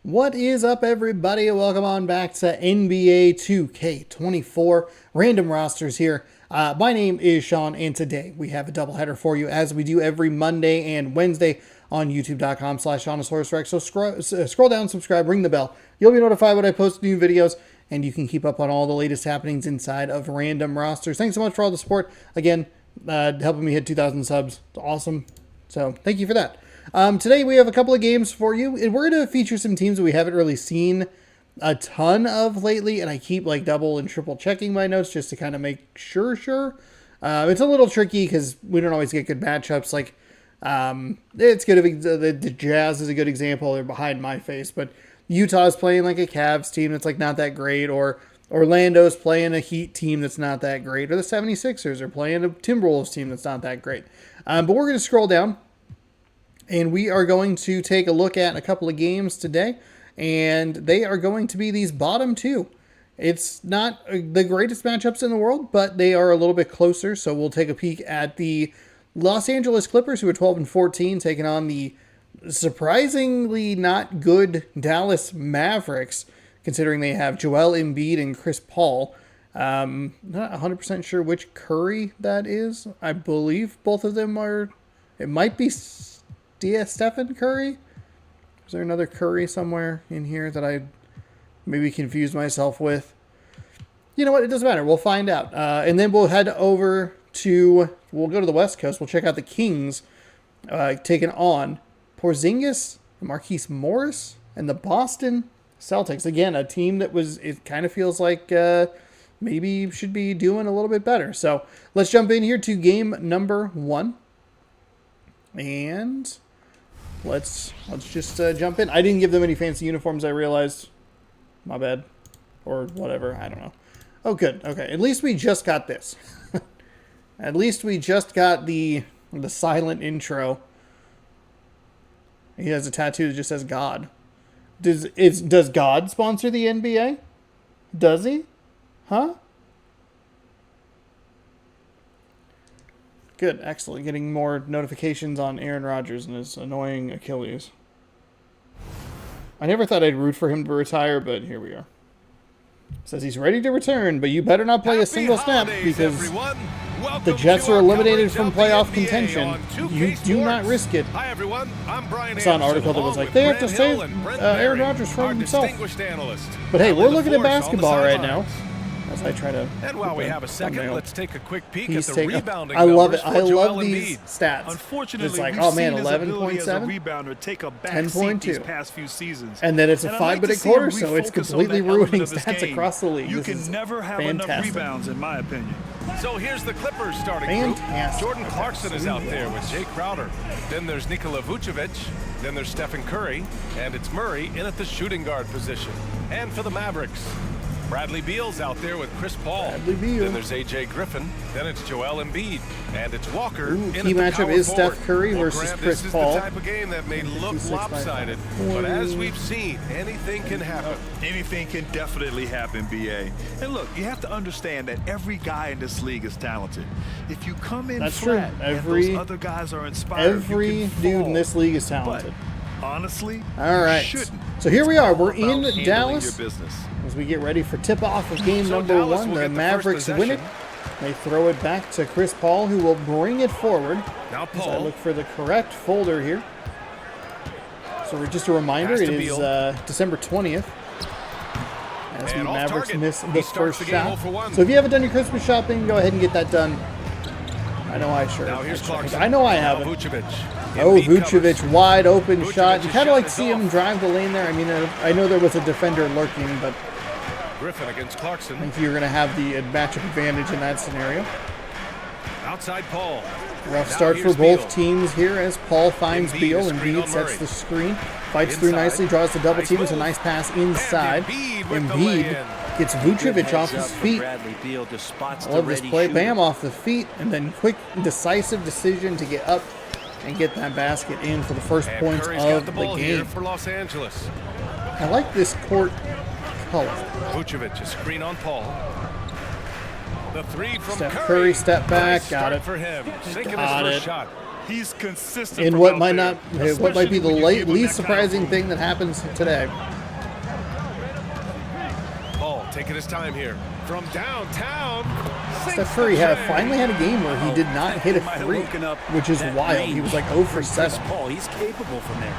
What is up, everybody? Welcome on back to NBA 2K24 Random Rosters here. My name is Sean, and today we have a doubleheader for you, as we do every Monday and Wednesday on youtube.com/Seannosaurus. So scroll down, subscribe, ring the bell. You'll be notified when I post new videos, and you can keep up on all the latest happenings inside of Random Rosters. Thanks so much for all the support. Again, helping me hit 2,000 subs. It's awesome. So thank you for that. Today we have a couple of games for you, and we're going to feature some teams that we haven't really seen a ton of lately, and I keep like double and triple checking my notes just to kind of make sure. It's a little tricky because we don't always get good matchups. Like, it's good if the Jazz is a good example. They're behind my face, but Utah's playing like a Cavs team that's like not that great, or Orlando's playing a Heat team that's not that great, or the 76ers are playing a Timberwolves team that's not that great. But we're going to scroll down, and we are going to take a look at a couple of games today, and they are going to be these bottom two. It's not the greatest matchups in the world, but they are a little bit closer, so we'll take a peek at the Los Angeles Clippers, who are 12-14, taking on the surprisingly not good Dallas Mavericks, considering they have Joel Embiid and Chris Paul. Not 100% sure which Curry that is. I believe both of them are... It might be Stephen Curry? Is there another Curry somewhere in here that I maybe confused myself with? You know what? It doesn't matter. We'll find out. And then we'll head over to... We'll go to the West Coast. We'll check out the Kings taking on Porzingis, Marquise Morris, and the Boston Celtics. Again, a team that was... It kind of feels like maybe should be doing a little bit better. So let's jump in here to game number one. And... Let's just jump in. I didn't give them any fancy uniforms, I realized. My bad. Or whatever. I don't know. Oh, good. Okay. At least we just got this. At least we just got the silent intro. He has a tattoo that just says God. Does God sponsor the NBA? Does he? Huh? Good, excellent. Getting more notifications on Aaron Rodgers and his annoying Achilles. I never thought I'd root for him to retire, but here we are. Says he's ready to return, but you better not play a single snap because the Jets are eliminated from playoff contention. You do not risk it. Hi everyone, I'm Brian. I saw an article that was like, they have to save Aaron Rodgers from himself. But hey, we're looking at basketball right now. As I try to... And while we have a second, let's take a quick peek at the rebounding I love it. numbers for I Joel love these Embiid. stats. Unfortunately, it's like, we've oh man, seen his ability as a 11.7, rebounder take a back seat these 10.2. past few seasons. And then it's a And I'd like to 5-minute see him quarter, so it's refocus completely on that element ruining of his stats game. across the league. You This can is never have enough fantastic. rebounds, in my opinion. So here's the Clippers starting Fantastic. group. Jordan Clarkson is out there with Yes. Jay Crowder. Then there's Nikola Vucevic. Then there's Stephen Curry. And it's Murray in at the shooting guard position. And for the Mavericks, Bradley Beal's out there with Chris Paul. Bradley Beal. Then there's A.J. Griffin. Then it's Joel Embiid. And it's Walker Ooh, in key at the matchup power is forward. Steph Curry Well, versus Grant, Chris this Paul. is the type of game that may look 56 by lopsided. 40. But as we've seen, anything can happen. Anything can definitely happen, BA. And look, you have to understand that every guy in this league is talented. If you come in That's flat true. and those other guys are inspired, Every you can dude fall. in this league is talented. But honestly, All right. you shouldn't. So here we are. We're It's all in about handling Dallas your business. as we get ready for tip-off of game So number Dallas one. will The get the Mavericks first win it. possession. They throw it back to Chris Paul, who will bring it forward. Now As I Paul. look for the correct folder here. So just a reminder, Pass it to is Beal. December 20th. As the And off Mavericks target. miss He the starts first the game shot. 0 for 1. So if you haven't done your Christmas shopping, go ahead and get that done. I know I sure. Now here's Clarkson. I know I Now haven't. Vucevic. Oh, Embiid Vucevic, covers. wide open Vucevic shot. is You kind of like to shutting see it him off. drive the lane there. I mean, I know there was a defender lurking, but Griffin against Clarkson. I think you're going to have the matchup advantage in that scenario. Outside Paul. Rough Now start for here's both Beal. teams here as Paul finds Embiid, Beal. a screen Embiid on sets Murray. the screen, fights through Inside. nicely, draws the double Nice team. It's a move. nice pass inside. Embiid with the Embiid lay-in. gets Vucevic off his feet. Bradley Beal just spots I love the this ready play. shooter. Bam, off the feet, and then quick, decisive decision to get up and get that basket in for the first And points Curry's got of the the ball here game. for Los Angeles. I like this court color. Vucevic, a screen on Paul. The three from Steph Curry. Curry, step back, Nice got start it. for him. Sinking Got his it. first shot. He's consistent. In from what out might there, not, what might be the especially when you give him least that kind of surprising thing that happens today. taking his time here. From downtown. Steph Curry finally had a game where he did not hit a three, which is wild. He was like 0 for 7. He's capable from there.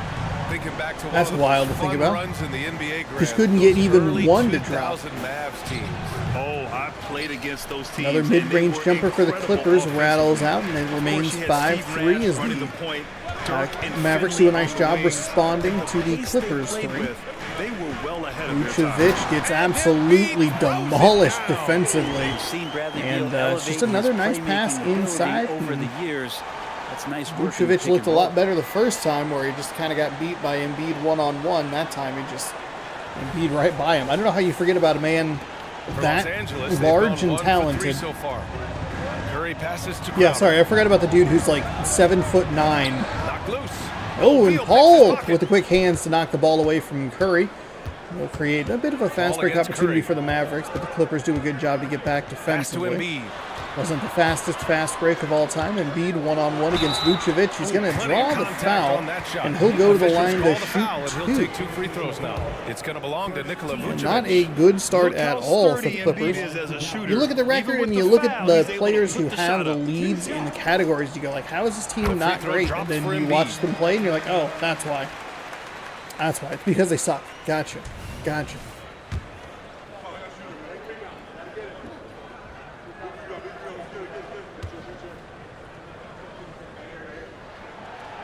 Thinking back to That's wild to think about. Runs in the NBA Just couldn't get even one to drop. Mavs teams. Oh, I played against those teams. Another mid-range jumper for the Clippers rattles out, and it remains 5-3 as the Mavericks do a nice job responding to the Clippers three. Vucevic gets absolutely demolished defensively, and it's just another nice pass inside. Over the years, that's nice work. Vucevic looked a lot better the first time, where he just kind of got beat by Embiid one-on-one. That time he just Embiid right by him. I don't know how you forget about a man that large and talented. So far. Curry passes to Yeah, sorry, I forgot about the dude who's like 7'9". Knocked loose. Oh, and Paul with the quick hands to knock the ball away from Curry. Will create a bit of a fast break opportunity for the Mavericks, but the Clippers do a good job to get back defensively. Wasn't the fastest fast break of all time. Embiid one-on-one against Vucevic. He's going to draw the foul, and he'll go to the line to shoot two. Take 2 free throws now. It's going to belong to Nikola Vucevic. Not a good start at all for the Clippers. You look at the record and you look at the players who have the leads in the categories. You go like, how is this team not great? And then you watch them play and you're like, oh, that's why. That's why. It's because they suck. Gotcha. Gotcha.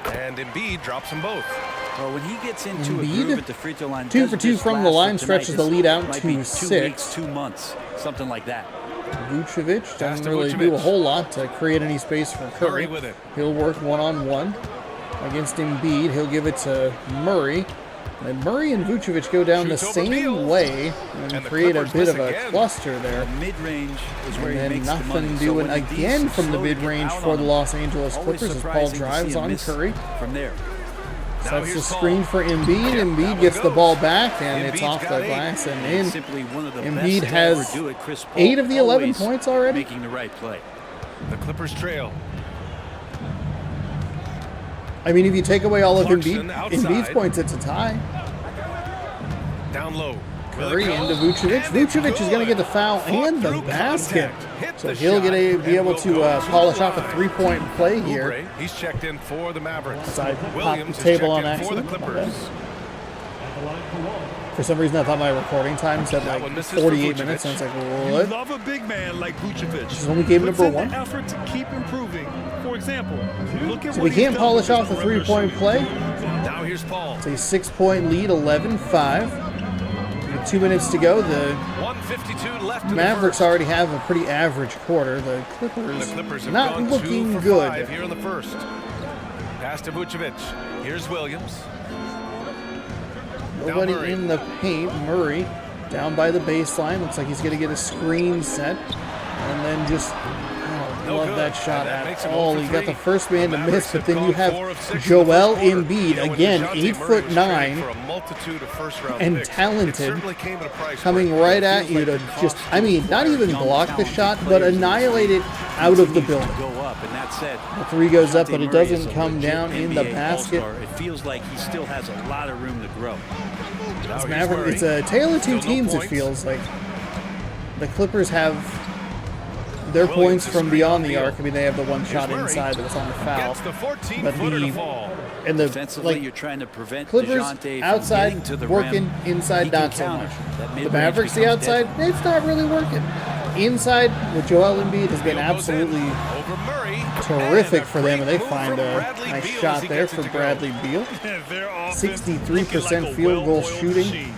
And Embiid drops them both. Well, when he gets into a groove at the free throw line, 2 for 2 from the line, stretches the lead out to 2 6. weeks, 2 months, something like that. Vucevic doesn't really do a whole lot to create any space for Curry. With it. He'll work one-on-one against Embiid. He'll give it to Murray. And Murray and Vucevic go down the same way and create a bit of a cluster there. Mid-range is where And he then makes the money. nothing doing again from the mid-range for the Los Angeles Clippers as Paul drives on Curry. From there. Sets the screen for Embiid. Embiid gets the ball back, and it's off the glass and in. Embiid has 8 of the 11 points already. Making the right play. The Clippers trail. I mean, if you take away all of Embiid's points, it's a tie. Down low. Curry into Vucevic. Vucevic is going to get the foul and the basket. So he'll be able to polish off a 3-point play here. He's checked in for the Mavericks. So I popped the table on accident. For some reason, I thought my recording time said like 48 minutes. And I was like, what? You love a big man like Vucevic. This is only game number 1. Effort to keep improving. For example, look at so we can't polish off the 3-point play. Now here's Paul. It's a 6-point lead, 11-5. With 2 minutes to go, the 1:52 left. Mavericks already have a pretty average quarter. The Clippers have not gone looking 2 for good. 5 here in the first. Pass to Vucevic. Here's Williams. Nobody in the paint. Murray down by the baseline. Looks like he's going to get a screen set. And then just, love that shot at all. He got the first man to miss, but then you have Joel Embiid, again, 8'9", and talented, coming right at you to just, I mean, not even block the shot, but annihilate it out of the building. The 3 goes up, but it doesn't come down in the basket. It feels like he still has a lot of room to grow. It's a tale of 2 teams, it feels like. The Clippers have their points from beyond the arc. I mean, they have the one shot inside that was on the foul. But you're trying to prevent Clippers DeJounte outside to the working, rim. inside not so much. The Mavericks, the outside, it's not really working. Inside with Joel Embiid has been absolutely terrific for them, and they find a nice shot there for Bradley Beal. 63% field goal shooting.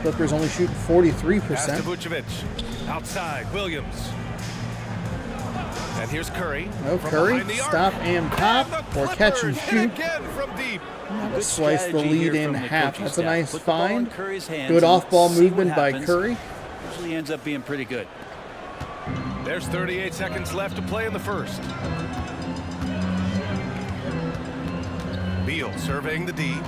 Clippers only shoot 43%. Outside, Williams. And here's Curry. No, Curry, stop and pop, or catch and shoot. Slice the lead in half. That's a nice find. Good off-ball movement by Curry. Usually ends up being pretty good. There's 38 seconds left to play in the first. Beal surveying the D.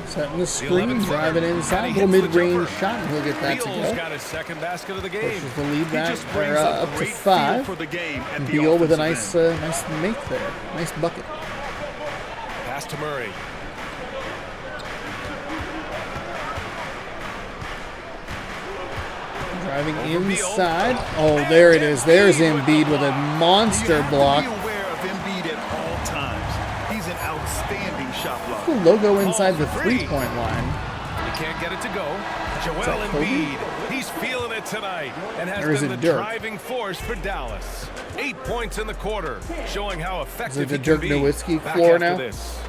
Setting the screen, driving inside, little mid-range shot, and he'll get that to go. Got his second basket of the game. Pushes the lead back up to 5. And Beal with a nice make there, nice bucket. Pass to Murray. Driving inside. Oh, there it is. There's Embiid with a monster block. Be aware of Embiid at all times. He's an outstanding shot blocker. The logo inside the three-point line. He can't get it to go. Joel that Kobe? Embiid, he's feeling it tonight and has Or is been it the Dirk? driving force for Dallas. 8 points in the quarter, showing how effective the he Dirk can be. Nowitzki Back floor after now? This.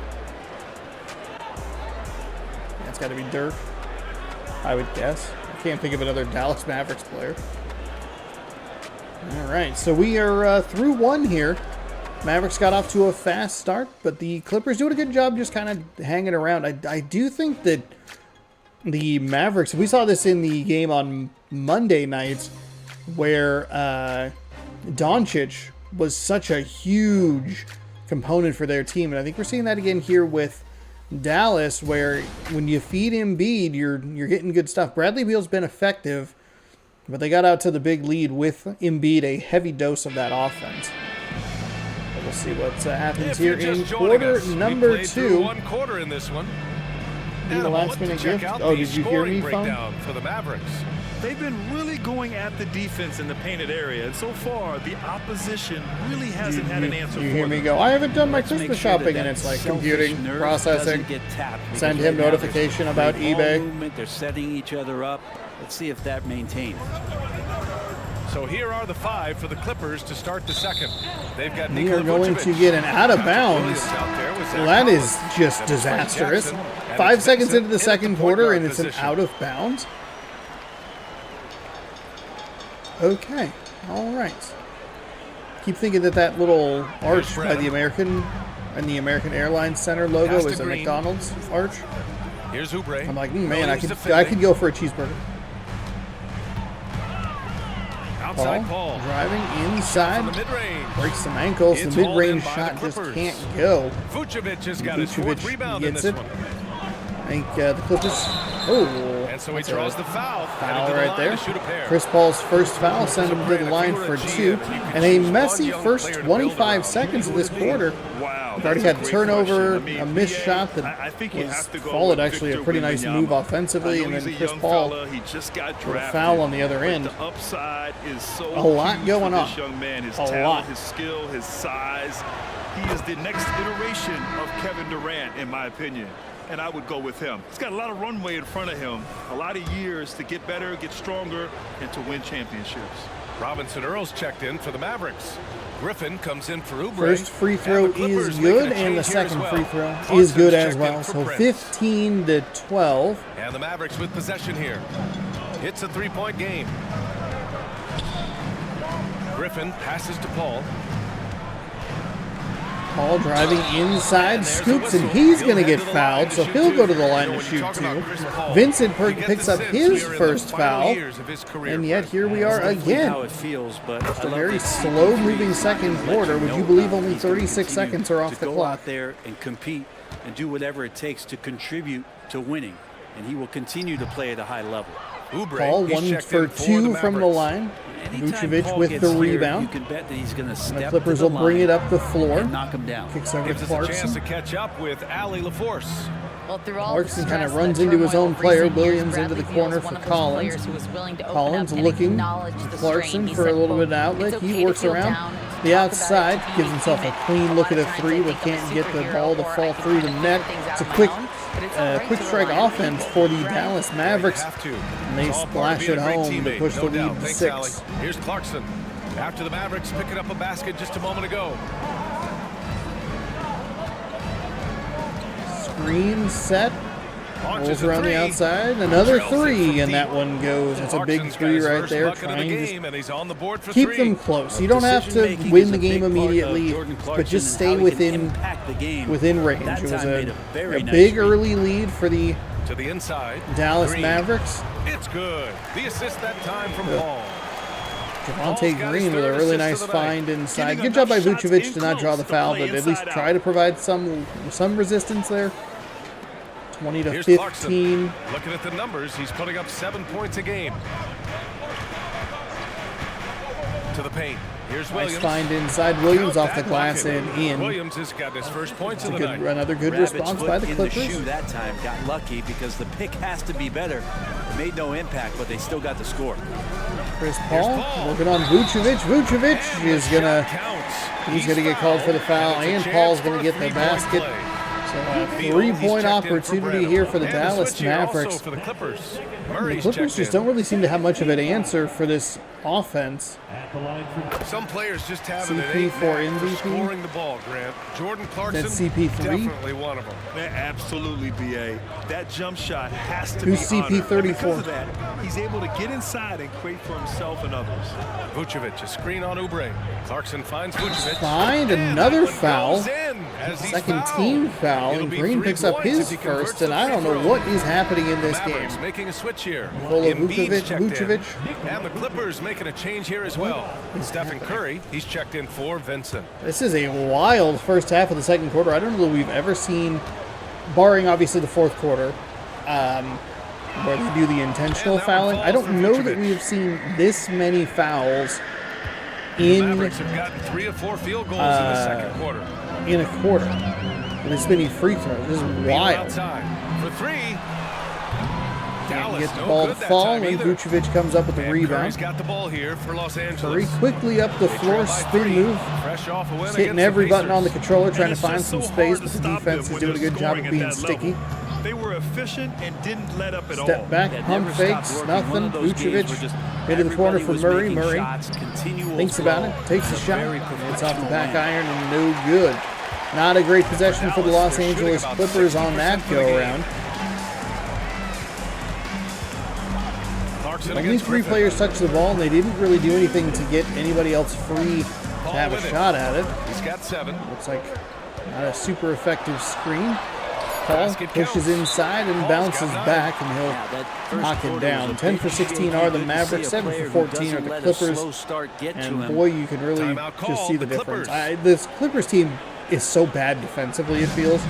That's got to be Dirk, I would guess. I can't think of another Dallas Mavericks player. All right, so we are through one here. Mavericks got off to a fast start, but the Clippers doing a good job just kind of hanging around. I do think that the Mavericks, we saw this in the game on Monday nights, where Doncic was such a huge component for their team. And I think we're seeing that again here with Dallas, where when you feed Embiid, you're getting good stuff. Bradley Beal's been effective, but they got out to the big lead with Embiid, a heavy dose of that offense. But we'll see what happens If here you're in just joining quarter us, we number played through 2. one quarter in this one. Need And a a last moment to minute check gift? out Oh, the did you hear scoring me, phone? breakdown for the Mavericks. They've been really going at the defense in the painted area, and so far the opposition really hasn't had an answer You for hear me them. go, I haven't done my Let's make Christmas sure that shopping, and that it's like selfish computing, nerve processing. doesn't get tapped, because Send him right now there's notification about great eBay. ball movement, they're setting each other up. Let's see if that maintains. So here are the 5 for the Clippers to start the second. They've got We Nikola are going Vucevic. to get an out of Patrick bounds. Williams out there with Zach Well, that is Collins. just Then it's Frank disastrous. Jackson, and 5 it's seconds Vincent into the in at second point quarter, guard and it's an position. out of bounds. Okay, all right. Keep thinking that little arch by the American and the American Airlines Center logo Pass to is a Green. McDonald's arch. Here's Oubre. I'm like, man, I Williams to could Finley. go for a cheeseburger. Outside Paul Paul. driving From inside, the mid-range. breaks some ankles. It's The hauled in mid-range by the shot just Clippers. can't go. Vucevic has got his 4th rebound in gets this it. one. I think the Clippers. Oh, And so he that's a draws the foul. foul Headed to the right line there. to shoot a pair. Chris Paul's first foul sent him to the line for 2, and a messy first 25 seconds of this quarter. Wow. We've already that's a had great turnover, question. I mean, a missed BA, shot that I think you was have to go followed with actually a Victor pretty nice Wembanyama. move offensively, I know and he's then a Chris young Paul fella. He just got with a drafted. foul on the other But end. The upside is so A lot huge going for on. this young man. His A talent, lot. his skill, his size. He is the next iteration of Kevin Durant, in my opinion. And I would go with him. He's got a lot of runway in front of him, a lot of years to get better, get stronger, and to win championships. Robinson Earls checked in for the Mavericks. Griffin comes in for Oubre. First free throw And the Clippers is making a good, and the change here as second well. free throw is Clarkson's good as checked in well. for So Prince. 15-12. And the Mavericks with possession here. It's a 3-point game. Griffin passes to Paul. Paul driving inside, scoops, and he's going to get fouled, so he'll go to the line to shoot 2. Vincent picks up his first foul, and yet here we are again. How it feels, but Just a very slow-moving second quarter. Would you believe only 36 seconds are off the go clock? out there and compete and do whatever it takes to contribute to winning, and he will continue to play at a high level. Oubre, Paul he's 1 checked for in 2 the from the Mavericks. line. Anytime Vucevic Paul with gets the here, rebound. You can bet that he's going to And step the Clippers to the will bring line it up the floor. and knock him down. Kicks over to Gives us a chance Clarkson. to catch up with Ali LaForce. Well, through all Clarkson the kinda stress runs and into his turmoil own of player. recent years, Williams into the Bradley corner Beal's for one of those Collins. players who was willing to open Collins up and looking. acknowledge the Clarkson strain. He for a said, little bit quote, of outlet. "It's He okay to works feel around down, the talk outside, about it. gives himself a clean look at a 3, but can't get the ball to fall through the net. It's a quick strike offense for the Dallas Mavericks. Have to. And they It's all part of splash being it a great home to teammate, push the no lead doubt. to Thanks, 6. Ali. Here's Clarkson. After the Mavericks picking up a basket just a moment ago. Screen set. Launches Rolls a around the three. outside. Another Drills it 3, from and deep. that one goes. It's a big Clarkson's got 3 his right first there. bucket of the Trying to game, and he's on the board for keep 3. them close. You don't have to Decision-making win is the a big game part of immediately, Jordan but Clarkson just and stay how he can within impact the game. range. That It was time made a very nice big read. early lead for the To the inside. Dallas Green. Mavericks. It's good. The assist that time from Yeah. Paul. Javonte Green with a really nice find inside. Good job by Vucevic to not draw the foul, but at least try to provide some resistance there. 20 to Here's 15. Clarkson. Looking at the numbers, he's putting up 7 points a game. To the paint. Here's Nice Williams. find inside. Williams Count off the that glass bucket. and in. Williams has got his first points of the night. Another good Rabbit's response foot by the in Clippers. the shoe that time. Got lucky because the pick has to be better. It made no impact, but they still got the score. Chris Paul working on Vucevic. Vucevic is gonna get called for the foul, and Paul's gonna get the basket. So a 3-point opportunity here for the Dallas Mavericks. For the Clippers. The Clippers just don't really seem to have much of an answer for this offense. Some players just have an CP innate for knack MVP? scoring the ball, Grant. Jordan Clarkson, That's CP3? definitely one of them. Man, absolutely, BA. That jump shot has to Who's be honored. And CP34? because of that, he's able to get inside and create for himself and others. Vucevic, a screen on Oubre. Clarkson finds Vucevic. Find And another that one foul. goes in as he's Second fouled. team foul, It'll and be Green 3 picks up points his if he converts first, and the I free don't know throw. what is happening in this Mavericks game. making a switch here. Nikola Embiid's checked in. Vucevic. And the Clippers making a change here as well. Stephen Curry, he's checked in for Vincent. This is a wild first half of the second quarter. I don't know that we've ever seen, barring obviously the fourth quarter, where they do the intentional And that one fouling. I falls don't for know Vucevic. that we have seen this many fouls The in Mavericks have gotten 3 of 4 field goals in the second quarter. a quarter. And this many free throws. This is Beal wild. outside for 3. Can't Dallas, get the no ball good to that fall, time and either. Vucevic comes up with the And rebound. Curry's got the ball here for Los Curry Angeles. quickly up the They floor, trail by spin 3, move. fresh off a win He's hitting against the every button on the Pacers. controller, trying And to find it's some just so space, hard but to the stop defense them is when doing a they're good job scoring of at being that sticky. level. They were efficient and didn't let up at all. Step back, That pump never fakes, stopped working. One nothing. of those games Vucevic where just into the corner everybody for was Murray. making Murray shots, continual thinks flow. about it, takes a It's shot. very It's off the professional back lane. iron and no good. Not a great possession for the Los They're shooting Angeles about Clippers on 60% that for the go game. around. Clarkson Only against 3 Griffin. players touched the ball, and they didn't really do anything to get anybody else free to Paul have a with it. shot at it. He's got 7. Looks like not a super effective screen. Paul Basket pushes counts. inside and Paul's bounces got 9. back, and Yeah, he'll that first knock it quarter down. was a 10 for big 16 shake. are the Good to see Mavericks, a 7 player for who 14 are doesn't the let a Clippers. slow start get to And him. boy, you can really Timeout call, just see the the difference. Clippers. This Clippers team is so bad defensively, it feels.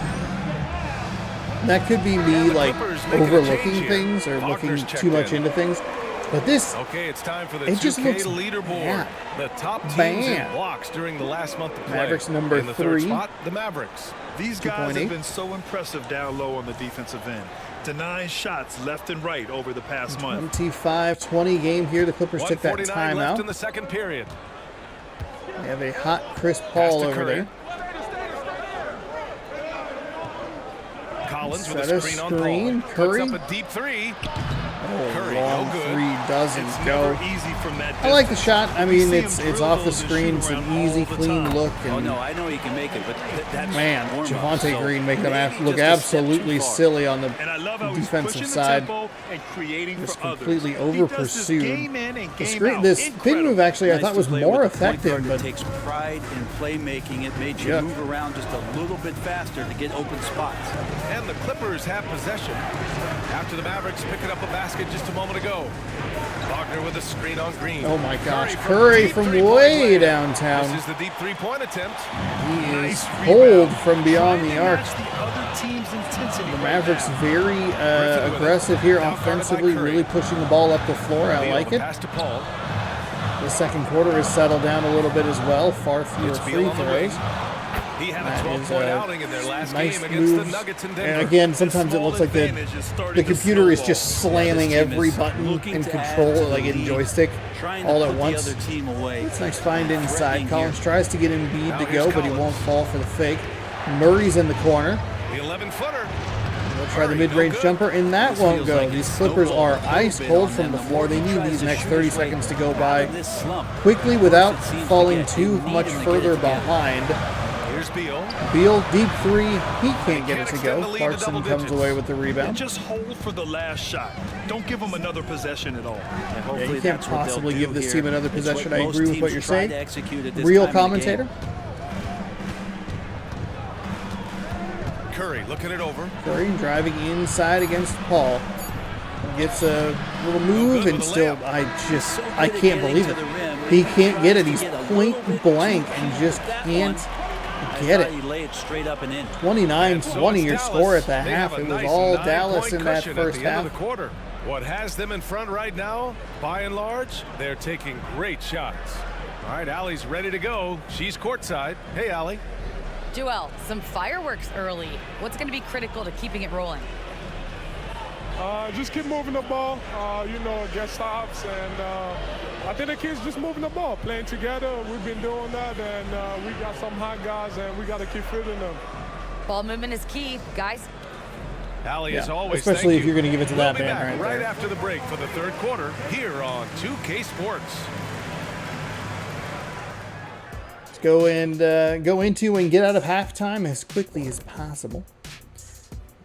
That could be me, the like, Clippers making a change overlooking here. things or Wagner's looking checked too much in. into things. But this, Okay, it's time for the It just 2K looks leaderboard. bad. The top teams Bad. in blocks during the last month of play. Mavericks number in the third 3. spot, the Mavericks. These guys 2.8. have been so impressive down low on the defensive end, denying shots left and right over the past month. 25-20 game here. The Clippers took that 1:49 left in timeout. the second period. They have a hot Chris Pass Paul to over Curry. there. Collins Set with a a screen on screen. Paul. Curry. Puts up a deep 3. Oh, Curry, long no good. 3 doesn't It's go. never easy from that I like the distance. shot. I We mean, see it's him drill off the those and screen. shoot It's an around all easy, the clean time. look. Oh And no, I know he can make it, but that's man, warm-up, Javonte so Green making them maybe look just a step absolutely too far. silly on the And I love how he's defensive pushing side. the tempo and creating Just for others. completely He over does this pursued. game in and The game screen, out. this spin Incredible. move actually I Nice thought to was play more with a point effective, guard but that takes pride in playmaking. It made you Yeah. move around just a little bit faster to get open spots. And the Clippers have possession after the Mavericks picking up a basket just a moment ago. Wagner with a screen on Green. oh my gosh, Curry Curry deep from three-point way land. downtown. This is the deep 3-point attempt. He is Nice pulled rebound. from beyond Trying the to arc. match the other team's intensity The right Mavericks now. very with it. aggressive here Now guarded by offensively, Curry. really pushing the ball up the floor. I Beal, like the it. pass to Paul. The second quarter has settled down a little bit as well. Far fewer It's Beal free on the wing. throws. He had That a is 12-point outing in their last nice game against the moves. Nuggets in And Denver. again, sometimes it Small looks like the advantage is starting the to computer is snowball. just slamming This team every is button looking and to add control to it the like in lead, joystick trying all to at put once. the other team away. It's nice find inside. Threatening Collins here. tries to get Embiid Now to here's go, but he Collins. won't fall for the fake. Murray's in the corner. The 11-footer. They'll try the Murray, no mid-range good. jumper, and that This won't feels go. like These it's Clippers are snowballed a little ice bit cold on from them. the The floor. more They he need tries these to next shoot 30 his way seconds to go out by of this slump. quickly Of without course, it seems to falling get. They too need much him to get further it together. behind. Here's Beal. Beal, deep 3, he can't get it to extend go. the lead to Clarkson double comes digits. away with the And rebound. just hold for the last shot. Don't give them another possession at all. And Yeah, hopefully you can't that's what they'll possibly do give this here. team another It's possession. I most agree with what teams you're try saying. to execute at this Real time in the commentator. game. Curry looking it over. Curry driving inside against Paul. Gets a little move good and with a still, layup. I good at can't getting believe to it. the rim. He can't get it. He's Get a little bit point too blank fast and just that can't one. get I thought it. he lay it straight up and in. 29-20 your Dallas. score at the They half. have a It was nice all 9-point Dallas in that cushion first at the end half. of the quarter. What has them in front right now, by and large, they're taking great shots. All right, Allie's ready to go. She's courtside. Hey, Allie. Joel, some fireworks early. What's going to be critical to keeping it rolling? Just keep moving the ball, get stops, and I think the kids just moving the ball, playing together. We've been doing that, and we got some hot guys, and we got to keep fielding them. Ball movement is key, guys. Allie, as always, especially thank if you're going to give it to we'll that be man back right right there. after the break for the third quarter here on 2K Sports. Let's go into and get out of halftime as quickly as possible.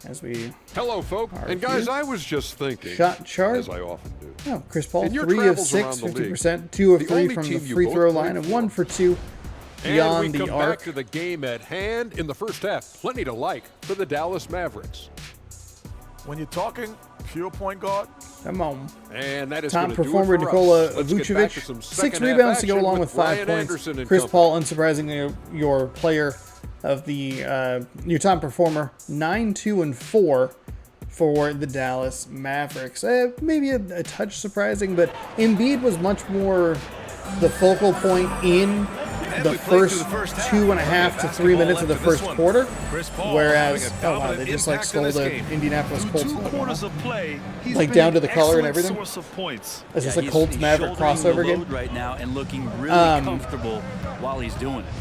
As we Hello, folks. And guys, I was just thinking, shot chart. as I often do. Oh, Chris Paul, In your 3 of travels 6, around the league, 50%, 2 of the 3 only from the team you free both throw played line, and for. 1 for 2 And beyond we come the back arc. to the game at hand in the first half. Plenty to like for the Dallas Mavericks. When you're talking pure point guard, Come on. And that is Top going to do performer it for Nikola us. Let's get back to Vucevic, some 6 second-half rebounds to go action along with 5 Ryan points. Anderson and Chris company. Paul, unsurprisingly, your player of the your top performer, 9, 2, and 4 for the Dallas Mavericks. Maybe a touch surprising, but Embiid was much more the focal point in the first 2.5 to 3 minutes of the first quarter, whereas they just like stole the Indianapolis Colts. through 2 quarters of play, he's Like been down to an the color and excellent everything? source of points. Is this Yeah, a he's Colts Maverick shouldering crossover the game? load right now and looking really comfortable while he's doing it.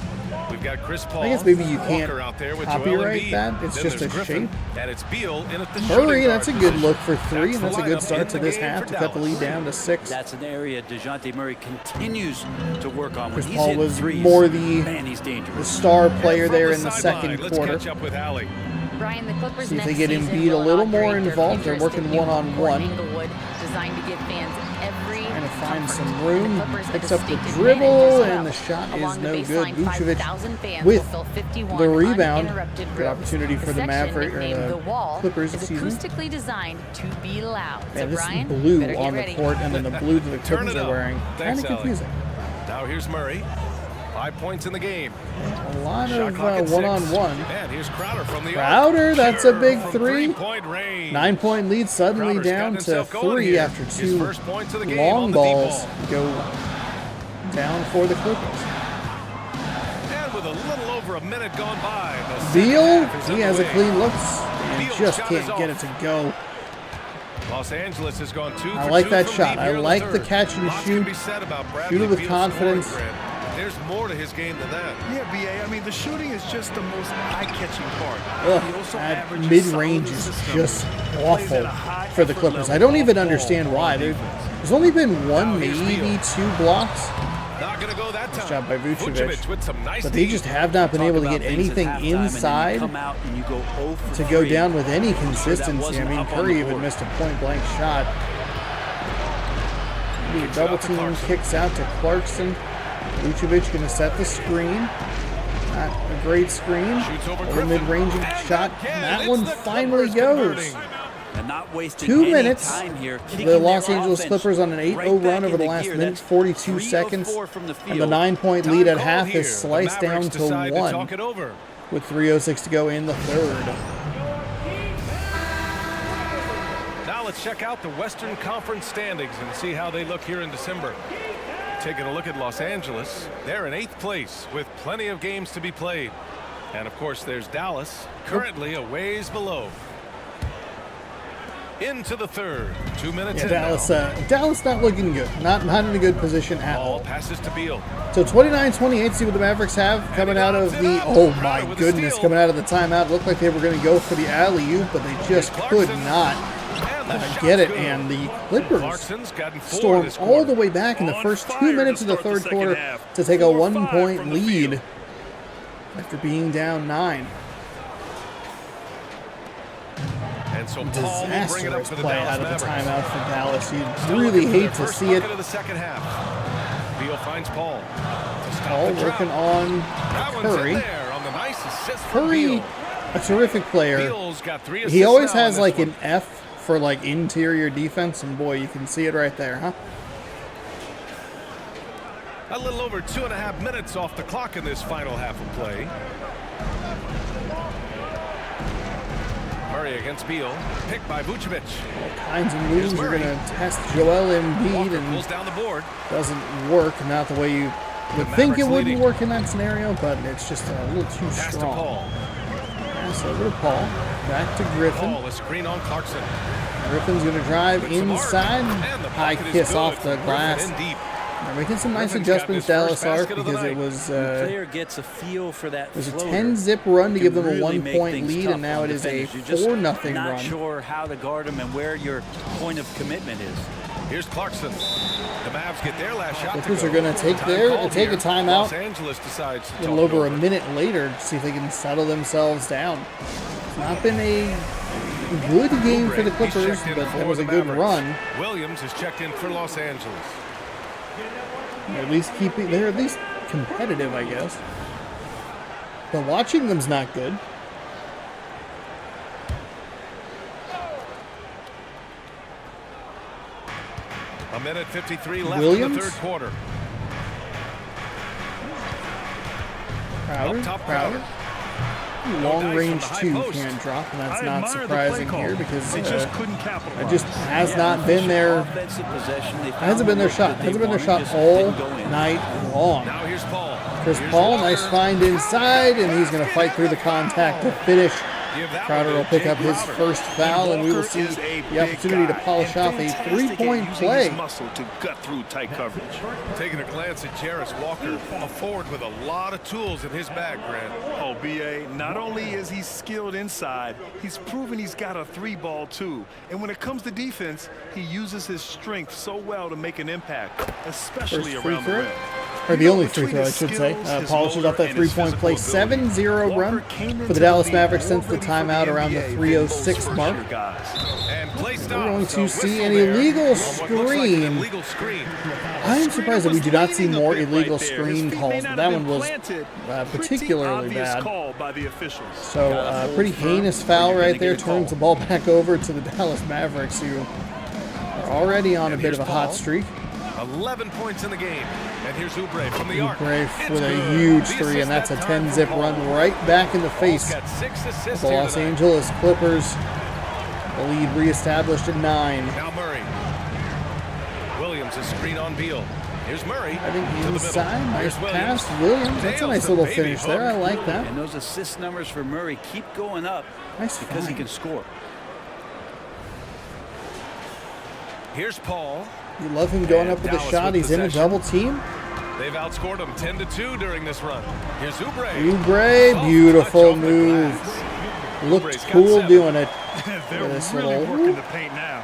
We've got Chris Paul. I guess maybe you can't Walker out there with Joel copyright Embiid. that. It's Then just there's a Griffin, shape. And it's Beal in at the Murray, shooting that's a guard good position. look for 3, and that's a good lineup start in to the this game half for to cut the Dallas. lead down to 6. That's an area DeJounte Murray continues to work on. When Chris he's Paul hitting was threes, more the he's dangerous. The star player From there the in the sideline, second let's quarter. catch up with Allie. Brian, the Clippers See if next they get season Embiid a will little more inaugurate their involved. They're futuristic working new one-on-one. court in Inglewood, designed to give fans every Trying to find comfort. some room. The Clippers Picks have up a the distinct dribble, advantage as and the well. shot is Along no the good. baseline, Vucevic 5,000 fans with will fill 51 the rebound. uninterrupted Good rooms. opportunity for the section, Maverick nicknamed or the wall, Clippers, is excuse me. acoustically designed to be loud. Yeah, So this Brian, is blue better get on the ready. court, and then the blue that the Turn Clippers it are up. wearing. Kind Thanks, of Allie. confusing. Now here's Murray. 5 points in the game. A lot Shot of clock at 6. one-on-one. And here's Crowder from the Crowder, arc. that's a big From 3. Three-point range. 9-point lead suddenly Crowder's down gotten to himself going 3 here. after His 2 first points of the game long on the deep balls ball. go down for the Clippers. And with a little over a minute gone by, the second Beal, half is he has a underway. clean looks and Beal's just shot is can't get it off. to go. Los Angeles has gone 2 I for like 2 that from shot. deep I here in like the third. catch and Lots shoot. can be said about Bradley Shoot it with Beal's confidence. scoring trend. There's more to his game than that. Yeah, B.A. I mean, the shooting is just the most eye-catching part. He Ugh, also that averages mid-range solid is assist just numbers. Plays at awful a high for the effort Clippers. level I don't even off understand ball why. on defense. There's only been one, Now here's maybe Beal. 2 blocks Not going to go that time. job by Vucevic. with some nice but they just have not been Talk able to about get things at anything halftime, and then you inside come out and you go 0 for to go 3. down with any I'm sure that consistency. I wasn't mean, up on Curry the even board. missed a point-blank shot. The Kicks it double out to team Clarkson. kicks out to Clarkson. Vucevic going to set the screen. Not a great screen. Shoots over A Griffin. mid-range And shot. again, That it's one the finally Clippers goes. converting. And not wasting 2 any minutes. time here, kicking The Los their Angeles offense Clippers on an 8-0 right back run over the into last gear. minute, That's 42 3 of seconds. 4 from the And the field. 9-point Time lead at called half here. is sliced The down Mavericks to decide 1 talk it over. with 3:06 to go in the third. Now let's check out the Western Conference standings and see how they look here in December. Taking a look at Los Angeles, they're in 8th place with plenty of games to be played. And of course there's Dallas, currently a ways below. Into the third, 2 minutes Yeah, in Dallas not looking good. Not in a good position at now. Ball all. passes to Beal. So 29-28, see what the Mavericks have coming out of the, oh my goodness, coming out of the timeout. Looked like they were going to go for the alley-oop, but they just could not And the shot's get it. good. And the Clippers Clarkson's gotten 4 stormed this all quarter. the way back in the On first 2 fire minutes to of the start the third second quarter half. to take a 4-5 1-point from the lead field. after being down 9. And so Paul will bring it up Disastrous for the play Dallas out of the Mavericks. timeout for Dallas. You Still really looking for hate their to first see it. bucket of the second half. Beal finds Paul. To stop Paul the drought. working on That one's Curry. in there on the nice assist from Curry, Beal. a terrific player. Beal's got 3 assists He always now on has this like one. an F for like interior defense, and boy, you can see it right there, huh? A little over 2.5 minutes off the clock in this final half of play. Murray against Beal, picked by Vucevic. All kinds of moves are Murray. going to test Joel Embiid, Walker and pulls down the board. doesn't work. Not the way you would think it wouldn't work in that scenario, but it's just a little too Pass to strong. Paul. Pass over to Paul. Back to Griffin. Paul, a screen on Clarkson. Griffin's going to drive Puts the mark, inside. and the High pocket is kiss good off for the Griffin glass. in deep. They're making some nice Griffin's got adjustments, his Dallas first are, basket of the because it night. was The player gets a feel for that a floater. 10-zip run to give them a Can really 1-point make lead, things and now tough it on is a defenders. You're just 4-0 not run. sure how to guard them and where your point of commitment is. Here's Clarkson. The Mavs get their last shot. Clippers to are go. going to take Called take a here. timeout. Los Angeles decides to A little talk it over a minute later to see if they can settle themselves down. It's not been a good game for the He's Clippers, checked in but for it was a the good Mavericks. run. Williams is checked in for Los Angeles. They're at least competitive, I guess. But watching them's not good. A minute 53 left in Williams? the third quarter. Crowder, Up top, Crowder. No Long dice range from the high 2 post. can't drop, and that's I not admire the surprising play call. here because They just couldn't capitalize. it just has Yeah, not been their offensive possession. They hasn't been their shot. Hasn't been their shot all night long. Now here's Paul. Chris Here's Paul, Walker. nice find inside, and he's going to fight through the contact to finish. Give that Crowder one will to pick Jay up his Crowder. first foul, and we will see the opportunity to polish off a three-point play. Muscle to gut through tight coverage. Taking a glance at Jarris Walker, a forward with a lot of tools in his bag, Grant. Oh, BA, not only is he skilled inside, he's proven he's got a 3-ball too. And when it comes to defense, he uses his strength so well to make an impact, especially First free around the throw? rim. Or the You know, only free between throw, I his should say. skills, his Polishes motor, off that and his three-point play. physical ability, 7-0 run Walker came for into the Dallas league Mavericks since the already for timeout around the NBA than 3:06 most mark. first-year guys. And play stop. We're going to So see whistle an there illegal on what looks like an screen. illegal screen. I am surprised that we do not see Leaning a more bit illegal right there. His screen feet calls, may but not that have one been was planted. particularly Pretty obvious bad. call by the officials. So pretty heinous foul right there. Turns the ball back over to the Dallas Mavericks, who are already on a bit of a hot streak. 11 points in the game. And here's Oubre from the arc. Oubre It's with a good. huge The three, and assist that's a that time 10-zip for Paul. run right back in the Paul's face got 6 assists the here Los tonight. Angeles Clippers. The lead reestablished at 9. Now Murray. Williams, a screen on Beal. Here's Murray. I think to the middle. inside, nice Here's Williams. pass. Williams, that's a Nails nice the little baby finish there. I hook. like that. And those assist numbers for Murray keep going up Nice because he find. can score. Here's Paul. You love him going And up with the Dallas shot. with He's in a possession. double team. They've outscored them 10-2 during this run. Here's Oubre. Oubre, Soft beautiful touch off the move. glass. Looked Oubre's got cool 7. doing it. They're This really little- working the paint now.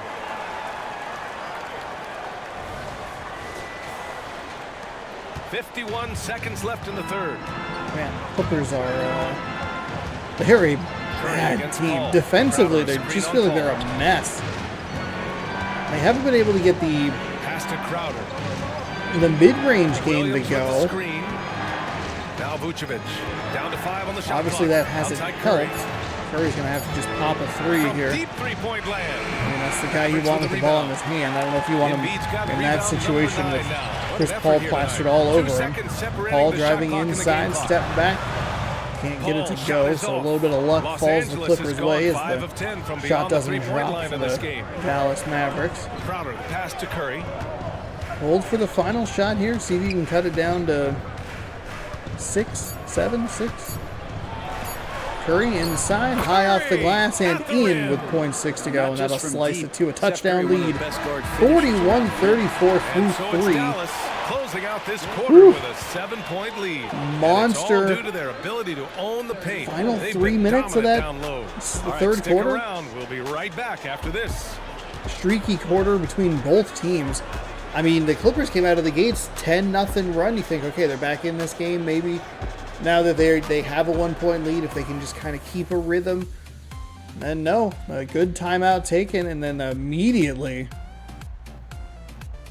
.51 seconds left in the third. Man, Clippers are they're a bad against team. Paul. Defensively, Crowder, they screen just on feel like Paul. they're a mess. They haven't been able to get the Pass to Crowder. mid-range game to Williams with the go. screen. Now Vucevic. Down to 5 on the shot Obviously, clock. that hasn't Outside Curry. helped. Curry's going to have to just pop a three From here. deep three-point land. I mean, that's the guy you Mavericks want with with the the ball in rebound. his hand. I don't know if you want him Embiid's got in that rebound situation number with 9 now. What Chris an Paul effort here plastered tonight. all 2 over him. seconds separating Paul the shot driving clock and the inside, game clock. step back. Can't get it to Paul's go, shot is so a off. little bit of luck Los falls the Angeles Clippers' has gone way as 5 the of 10 from shot beyond the doesn't three-point drop line for in this the game. Dallas Mavericks. Crowder, the pass to Curry. Hold for the final shot here. See if you can cut it down to 6, 7, 6. Curry inside, high off the glass and in with .6 to go, and Not that'll just from slice deep. it to a Steph touchdown Curry, one of lead. the best guard finishers. 41-34 And so through it's 3. Dallas closing out this quarter Whew. with a 7-point lead. And Monster. it's all due to their ability to own the paint. Final They've 3 been minutes of dominant that down low. the All right, third stick quarter. around. We'll be right back after this. Streaky quarter between both teams. I mean, the Clippers came out of the gates 10-0 run. You think, okay, they're back in this game maybe. Now that they have a 1-point lead, if they can just kind of keep a rhythm. And no, a good timeout taken, and then immediately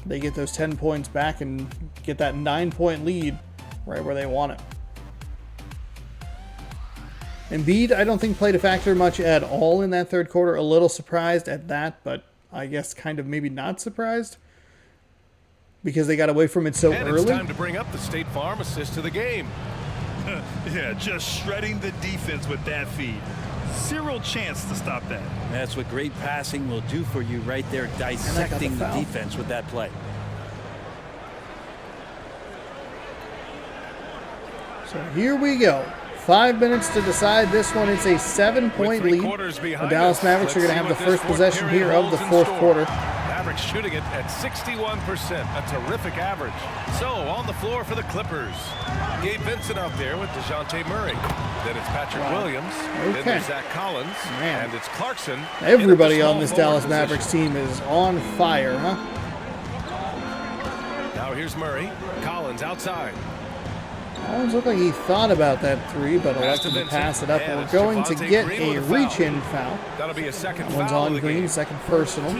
they get those 10 points back and get that 9-point lead right where they want it. Embiid, I don't think played a factor much at all in that third quarter. A little surprised at that, but I guess kind of maybe not surprised because they got away from it so And early. it's time to bring up the State Farm assist to the game. Yeah, just shredding the defense with that feed. Zero chance to stop that. That's what great passing will do for you right there, dissecting the foul. defense with that play. So here we go. 5 minutes to decide this one. It's a 7-point lead. The Dallas Mavericks are going to have the first possession here of the fourth quarter. Mavericks shooting it at 61%, a terrific average. So on the floor for the Clippers. Gabe Vincent out there with DeJounte Murray. Then it's Patrick Williams. Then there's Zach Collins. Man. And it's Clarkson. Everybody on this Dallas Mavericks team is on fire, huh? Now here's Murray. Collins outside. Collins looked like he thought about that three, but elected to pass it up. And we're going to get a reach-in foul. That'll be a second foul. One's on Green, second personal.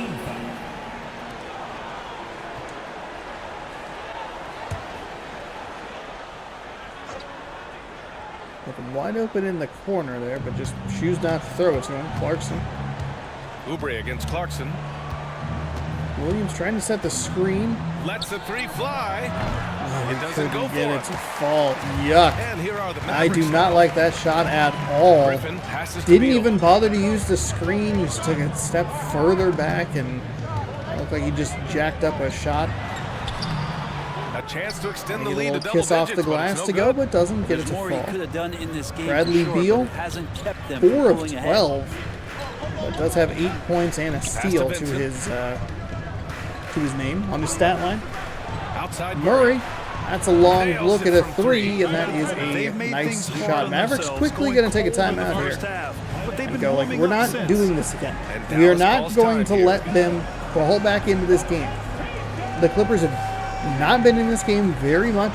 Looking wide open in the corner there, but just choose not to throw it to him. Clarkson. Oubre against Clarkson. Williams trying to set the screen. Lets the three fly. It doesn't go for get it. it to fall. Yuck. And here are the I do Mavericks not now. like that shot at all. Griffin passes to Didn't Beal. even bother to use the screen. Just took a step further back and looked like he just jacked up a shot. A chance to extend the Get a lead to little double kiss off digits, the but it's glass no to go, good. but doesn't get it to More he fall. could have done in this game. Bradley for sure, Beal, but it hasn't kept them 4 from of pulling ahead. 12. But does have 8 points and a steal to Vincent. his name on his stat line. Outside Murray, that's a long Nails look it at a from three, and that is They've a made nice things hard shot. on Mavericks themselves quickly going going to take a cold in the timeout first here. half, but they've And been go like, warming we're up not since. doing this again. And We are Dallas not calls going time to here. let them crawl back into this game. The Clippers have not been in this game very much.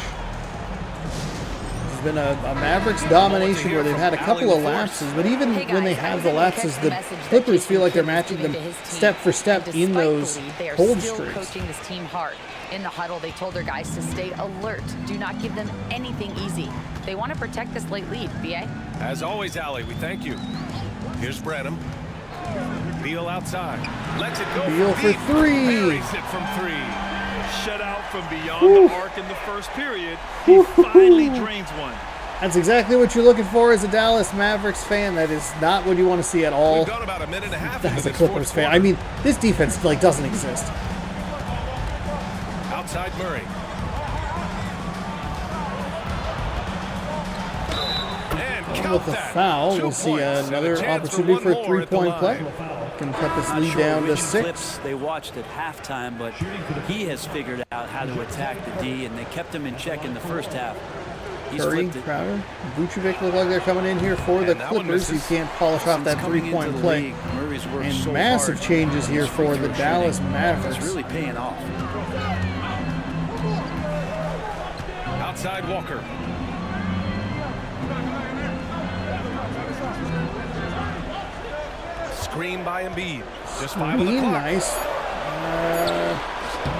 It's been a Mavericks domination where they've had a couple of lapses, but even Hey when they guys, I have was the able to lapses, catch the message that Clippers Jason feel like they're Kidd is matching giving them to his team. step for step And in despite those the lead, they are cold still streaks. coaching this team hard. In the huddle, they told their guys to stay alert. Do not give them anything easy. They want to protect this late lead, BA. As always, Allie, we thank you. Here's Branham. Beal outside. Lets it go. Beal from for deep. three. Buries it from three. Shut out from beyond the arc in the first period. He finally drains one. That's exactly what you're looking for as a Dallas Mavericks fan. That is not what you want to see at all. We've gone about a minute and a half As into a this Clippers fourth fan, quarter. I mean, this defense like doesn't exist. Outside Murray. And count With the that. foul, 2 we'll see points and a another chance opportunity one for a more at the three-point play. line. Can cut this Not lead sure down to which 6. clips they watched at halftime, but he has figured out how to attack the D, and they kept him in check in the first half. He's Curry, flipped it. Crowder, Vucevic look like they're coming in here for the And that one Clippers. You misses. can't polish off that Since coming into three-point the play. league, Murray's worked And so massive hard. changes here His free for the throw Dallas shooting Mavericks. is really paying off. Outside Walker. Screen by Embiid. Just 5 on the Being clock. nice.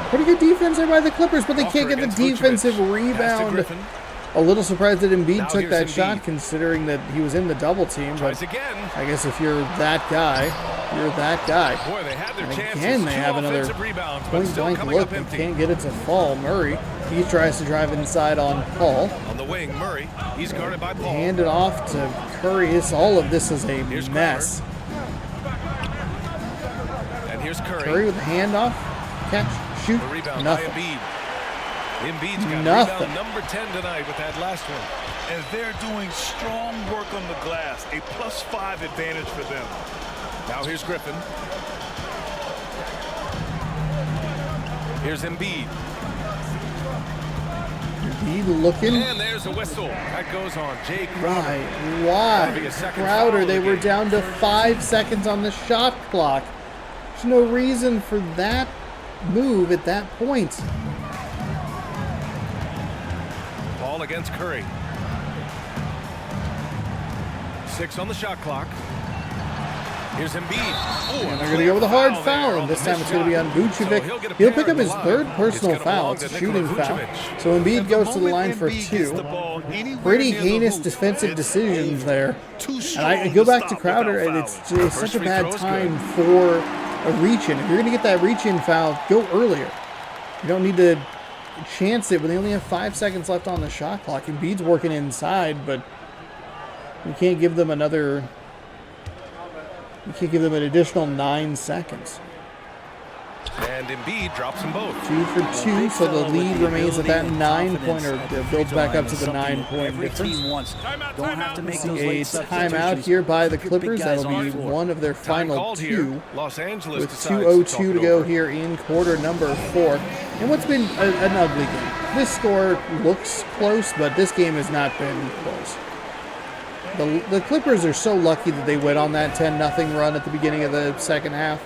Pretty good defense there by the Clippers, but they Walker can't get the against defensive Vucevic. Pass to rebound. Griffin. A little surprised that Embiid Now took here's that Embiid. shot, considering that he was in the double team. Tries But again. I guess if you're that guy, you're that guy. Boy, they had their And chances. again, they 2 have another offensive rebounds, but point still blank coming look up and empty. can't get it to fall. Murray, he tries to drive inside on Paul. On the wing, Murray. He's guarded by Paul. Hand it off to Curry. All of this is a Here's mess. And here's Curry. Curry with the handoff, catch, shoot, The rebound nothing. by Embiid. Embiid's got Nothing. rebound number 10 tonight with that last one. And they're doing strong work on the glass. A +5 advantage for them. Now here's Griffin. Here's Embiid. He looking And there's a whistle. That goes on Jay Crowder. right. That'll be a Why? second Crowder, foul of they the were game. down to 5 seconds on the shot clock. There's no reason for that move at that point. Paul against Curry. 6 on the shot clock. Here's Embiid. Oh, And they're going to go with a hard foul, and this time it's going to be on Vucevic. He'll pick up his third personal foul. It's a shooting foul. So Embiid goes to the line for 2. Pretty heinous defensive decisions there. And I go back to Crowder, and it's such a bad time for a reach-in. If you're going to get that reach-in foul, go earlier. You don't need to chance it when they only have 5 seconds left on the shot clock. Embiid's working inside, but you can't give them another... You can't give them an additional 9 seconds. And Embiid drops them both. 2 for 2, so the lead remains at that 9-point, or builds back up to the 9-point difference. Don't have to make See those a late timeout substitutions. here by the Put your big Clippers. guys That'll on be the floor. one of their Time final called 2, here. Los Angeles with decides 2:02 to go talk it here in quarter number 4. And what's been an ugly game. This score looks close, but this game has not been close. The Clippers are so lucky that they went on that 10-0 run at the beginning of the second half.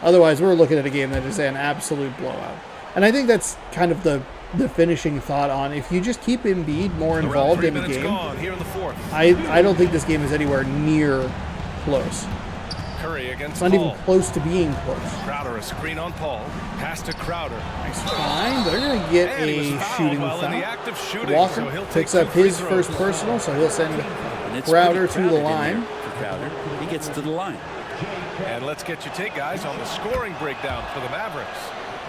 Otherwise, we're looking at a game that is an absolute blowout. And I think that's kind of the finishing thought on, if you just keep Embiid more Around involved 3 in the minutes game, gone here in the fourth. I don't think this game is anywhere near close. Curry against It's not Paul. even close to being close. Crowder, a screen on Paul. Pass to Crowder. Nice find. They're going to get And he was a fouled shooting while in the foul. act of shooting, Walker so he'll take picks 2 up free his throws. first personal, so he'll send And it's Crowder pretty to the crowded in line. there for Crowder. He gets to the line. And let's get your take, guys, on the scoring breakdown for the Mavericks.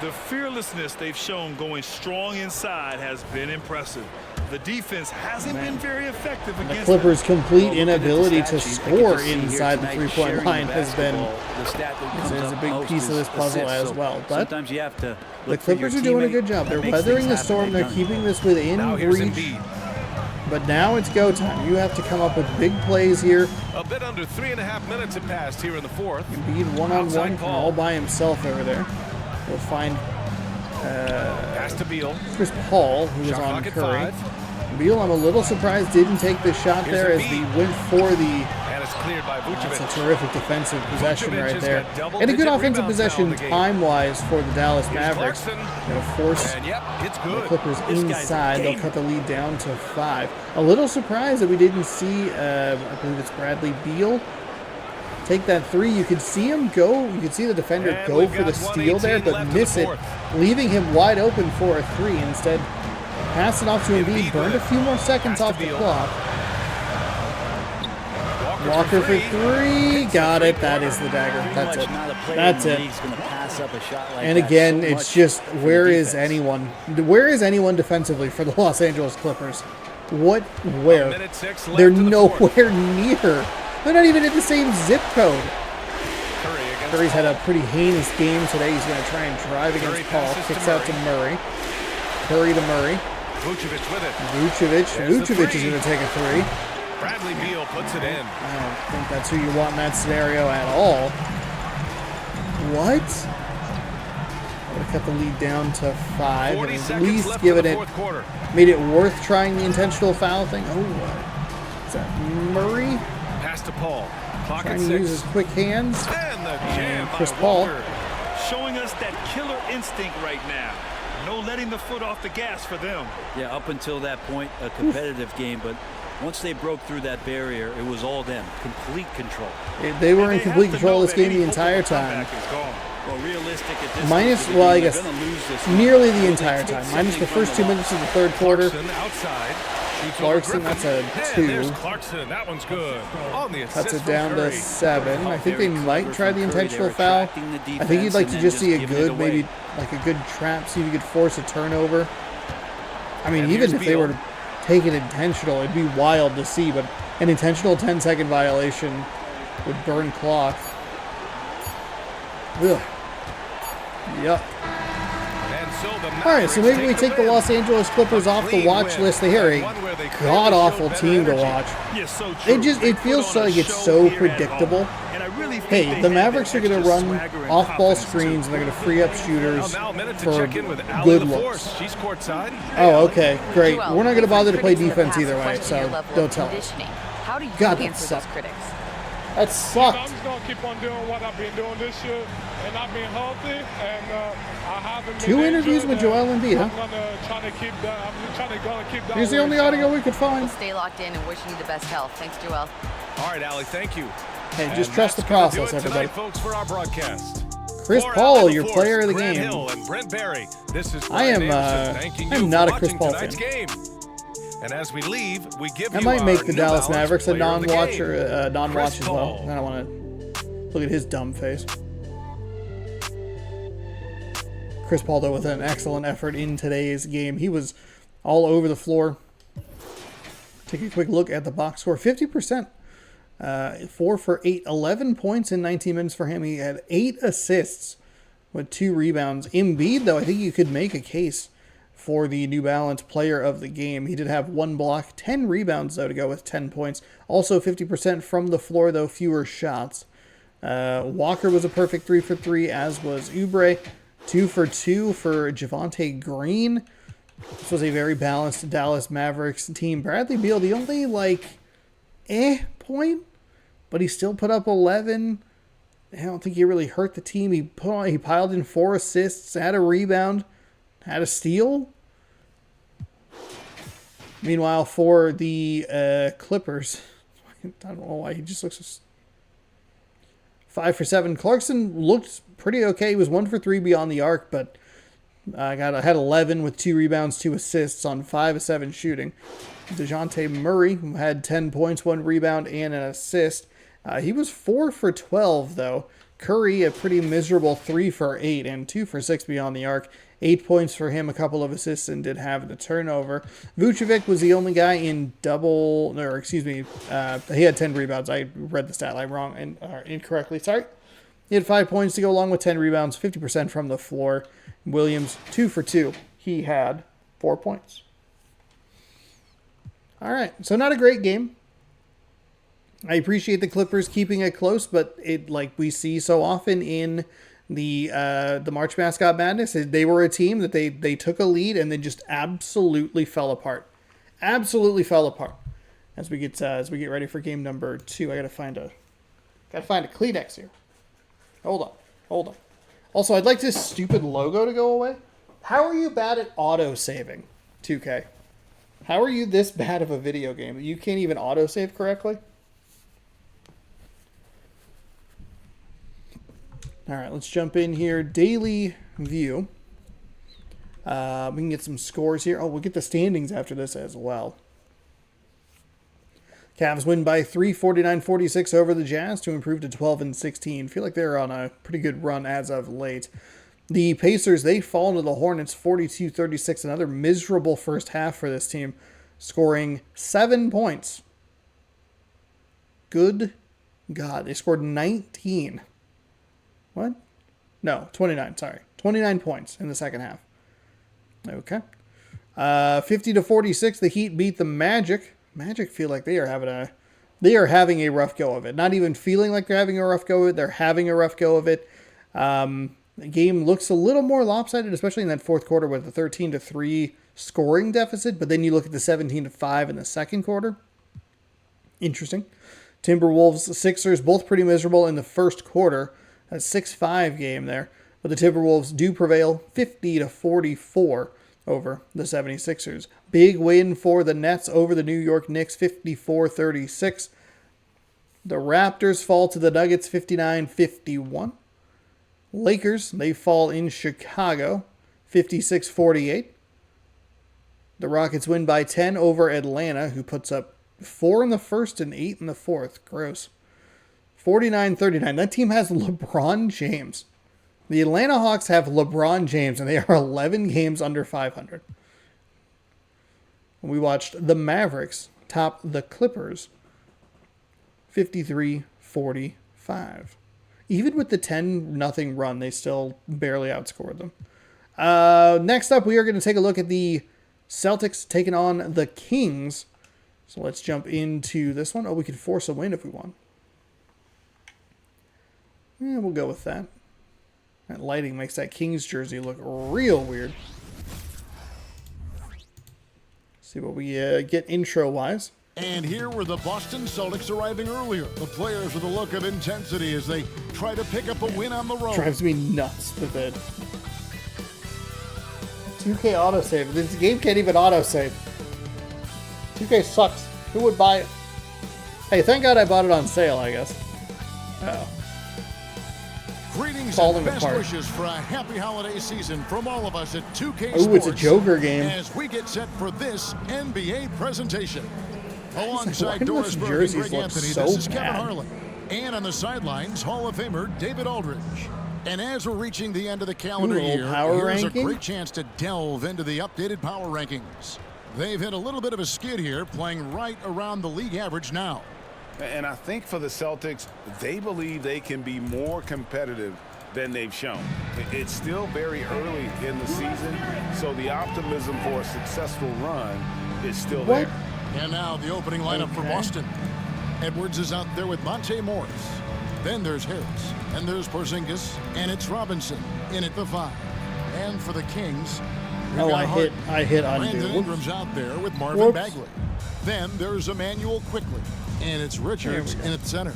The fearlessness they've shown going strong inside has been impressive. The defense hasn't been very effective The against Clippers' complete Well, looking at the inability stat to sheet, I get score see here inside the tonight, three-point sharing line the has been basketball, the stat that comes is a up big most piece of is this puzzle assists. as So well. But sometimes you have to the look for your Clippers are doing a teammate. good job. They're That makes weathering the things storm. happen. They're They've keeping done this within Now here's reach. Embiid. But now it's go time. You have to come up with big plays here. A bit under 3.5 minutes have passed here in the fourth. Embiid one-on-one Outside call. all by himself over there. We'll find Pass to Beal. Chris Paul, who was Shot on clock at Curry. 5. Beal, I'm a little surprised, didn't take the shot Here's there as Embiid. he went for the... And it's cleared by That's a Vucevic. terrific defensive possession Vucevic right has there. got double And a good digit offensive rebounds now possession in the game. time-wise for the Dallas Here's Mavericks. Clarkson. Going to force And yep, it's the good. Clippers This guy's a inside. They'll gamer. cut the lead down to 5. A little surprised that we didn't see, I believe it's Bradley Beal, take that 3. You could see him go. You could see the defender And go we've for the got steal there, 1:18 but left in the miss it, fourth. leaving him wide open for a 3. Instead, pass it off to Embiid. Embiid Burned a with few more seconds Pass to off the Beal. clock. Walker for 3. Got it. That is the dagger. That's it. That's it. He's going to pass up a shot like And that again, so it's much just, for the where is defense. anyone? Where is anyone defensively for the Los Angeles Clippers? Where? Minute 6 left They're in the fourth. nowhere near. They're not even in the same zip code. Curry against Curry's had Paul. a pretty heinous game today. He's going to try and drive Curry against Paul. passes to Kicks out to Murray. Curry to Murray. Vucevic with it. Vucevic. There's the Vucevic is three. going to take a 3. Bradley Beal puts it in. I don't think that's who you want in that scenario at all. What? Would have cut the lead down to 5. 40 And at seconds least left in given the it, fourth quarter. made it worth trying the intentional foul thing. Oh, is that Murray? Pass to Paul. Clock at Trying to use 6. his quick hands. And the jam Chris by Paul. Walker. showing us that killer instinct right now. No letting the foot off the gas for them. Yeah, up until that point, a competitive game, but once they broke through that barrier, it was all them. Complete control. They were in They have complete to control know of this that game any the hope of entire a time. comeback is gone. Well, realistic at this Minus, stage of the well, I game, guess they're gonna lose this one. nearly the Will they entire take time. Minus the something from first 2 the minutes of the third quarter. Clarkson outside. Shoots Clarkson, over that's a Griffin. 2. And there's Clarkson. That one's good. On the assist Cuts it from down to Curry. 7. I think they Very might clever try from the Curry. intentional They're foul. attracting the I think you'd like defense to and just then see a giving it good, away. maybe like a good trap, see if you could force a turnover. I mean, And even here's if they were Beal. to take it intentional, it'd be wild to see, but an intentional 10-second violation would burn clock. Ugh. Yep. And so the All right, so maybe we Mavericks take the win. Los Angeles Clippers A off the clean watch win. list. They are a One where they clearly god-awful showed better team to energy. watch. Yeah, so true. It They feels put on like a it's show so here at predictable. home. And I really think Hey, they the had Mavericks that are going to extra run swagger and off-ball confidence, screens, and they're going to free up shooters Now a minute to for check in with Allie good LaForce. looks. She's courtside. Oh, okay, great. Joel, We're not going to bother to play critics in the defense past either way, question your so level don't of tell us. conditioning. How do you God, that answer those sucked. critics? That I'm sucked. just gonna keep on doing what I've been doing this year, and I've been healthy, and I haven't been 2 interviews injured, with Joel and Embiid, huh? I'm gonna try to keep that. I'm trying to keep that. Here's the way, only so- audio we could find. We'll stay locked in and wishing you the best health. Thanks, Joel. All right, Allie, thank you. Hey, And just trust the that's gonna process, do it everybody. tonight, folks, for our broadcast. Chris For Paul, Allie your LaForce, player of the Grant game. Hill and Brent Barry. This is I am, Brian Anderson thanking I'm you not for a Chris watching Paul tonight's fan. game. And as we leave, we give That you might our make the New Dallas Balance Mavericks a player of the non-watch game. or non-watch Chris as well. Paul. I don't want to look at his dumb face. Chris Paul, though, with an excellent effort in today's game. He was all over the floor. Take a quick look at the box score. 50%. 4 for 8. 11 points in 19 minutes for him. He had 8 assists. with 2 rebounds. Embiid, though, I think you could make a case for the New Balance player of the game. He did have 1 block, 10 rebounds, though, to go with 10 points. Also 50% from the floor, though, fewer shots. Walker was a perfect 3 for 3, as was Oubre. 2 for 2 for Javonte Green. This was a very balanced Dallas Mavericks team. Bradley Beal, the only, point, but he still put up 11. I don't think he really hurt the team. He piled in 4 assists, had a rebound, had a steal. Meanwhile, for the Clippers, I don't know why he just looks 5 for 7. Clarkson looked pretty okay. He was 1 for 3 beyond the arc, but had 11 with 2 rebounds, 2 assists on 5 of 7 shooting. DeJounte Murray had 10 points, 1 rebound, and an assist. He was 4 for 12, though. Curry, a pretty miserable 3 for 8 and 2 for 6 beyond the arc. 8 points for him, a couple of assists, and did have the turnover. Vucevic was the only guy in he had 10 rebounds. I read the stat line wrong and incorrectly. Sorry. He had 5 points to go along with 10 rebounds, 50% from the floor. Williams, 2 for 2. He had 4 points. All right, so not a great game. I appreciate the Clippers keeping it close, but it, like we see so often in the March Mascot Madness, they were a team that they took a lead and then just absolutely fell apart. Absolutely fell apart. As we get ready for game number 2, I gotta find a Kleenex here. Hold on. Also, I'd like this stupid logo to go away. How are you bad at auto saving, 2K? How are you this bad of a video game that you can't even auto save correctly? All right, let's jump in here. Daily view. We can get some scores here. Oh, we'll get the standings after this as well. Cavs win by 3, 49-46 over the Jazz to improve to 12-16. Feel like they're on a pretty good run as of late. The Pacers, they fall to the Hornets 42-36. Another miserable first half for this team, scoring 7 points. Good God, they scored 19. What? No, 29, sorry. 29 points in the second half. Okay. 50-46, the Heat beat the Magic. Magic feel like they are having a rough go of it. Not even feeling like they're having a rough go of it. They're having a rough go of it. The game looks a little more lopsided, especially in that fourth quarter with the 13-3 scoring deficit. But then you look at the 17-5 in the second quarter. Interesting. Timberwolves, Sixers, both pretty miserable in the first quarter. A 6-5 game there. But the Timberwolves do prevail 50-44 over the 76ers. Big win for the Nets over the New York Knicks, 54-36. The Raptors fall to the Nuggets, 59-51. Lakers, they fall in Chicago, 56-48. The Rockets win by 10 over Atlanta, who puts up 4 in the first and 8 in the fourth. Gross. 49-39. That team has LeBron James. The Atlanta Hawks have LeBron James, and they are 11 games under 500. We watched the Mavericks top the Clippers, 53-45. Even with the 10-0 run, they still barely outscored them. Next up, we are going to take a look at the Celtics taking on the Kings. So let's jump into this one. Oh, we could force a win if we want. Yeah, we'll go with that. That lighting makes that Kings jersey look real weird. See what we get intro-wise. And here were the Boston Celtics arriving earlier. The players with a look of intensity as they try to pick up a win on the road. Drives me nuts with it. 2K autosave. This game can't even autosave. 2K sucks. Who would buy it? Hey, thank God I bought it on sale, I guess. Oh. Greetings Falling and best apart. wishes for a happy holiday season from all of us at 2K Ooh, Sports. it's a Joker game. As we get set for this NBA presentation. Alongside Why do Doris those Burke and jerseys Greg look Anthony, so this is Kevin bad? Harlan. And on the sidelines, Hall of Famer David Aldridge. And as we're reaching the end of the calendar year, power here's ranking? a great chance to delve into the updated power rankings. They've hit a little bit of a skid here, playing right around the league average now. And I think for the Celtics, they believe they can be more competitive than they've shown. It's still very early in the season, so the optimism for a successful run is still there. And now the opening lineup for Boston. Edwards is out there with Monte Morris. Then there's Harris, and there's Porzingis, and it's Robinson in at the 5. And for the Kings, oh, I hit undo. Brandon Ingram's out there with Marvin Bagley. Then there's Emmanuel Quickly, and it's Richards in at center.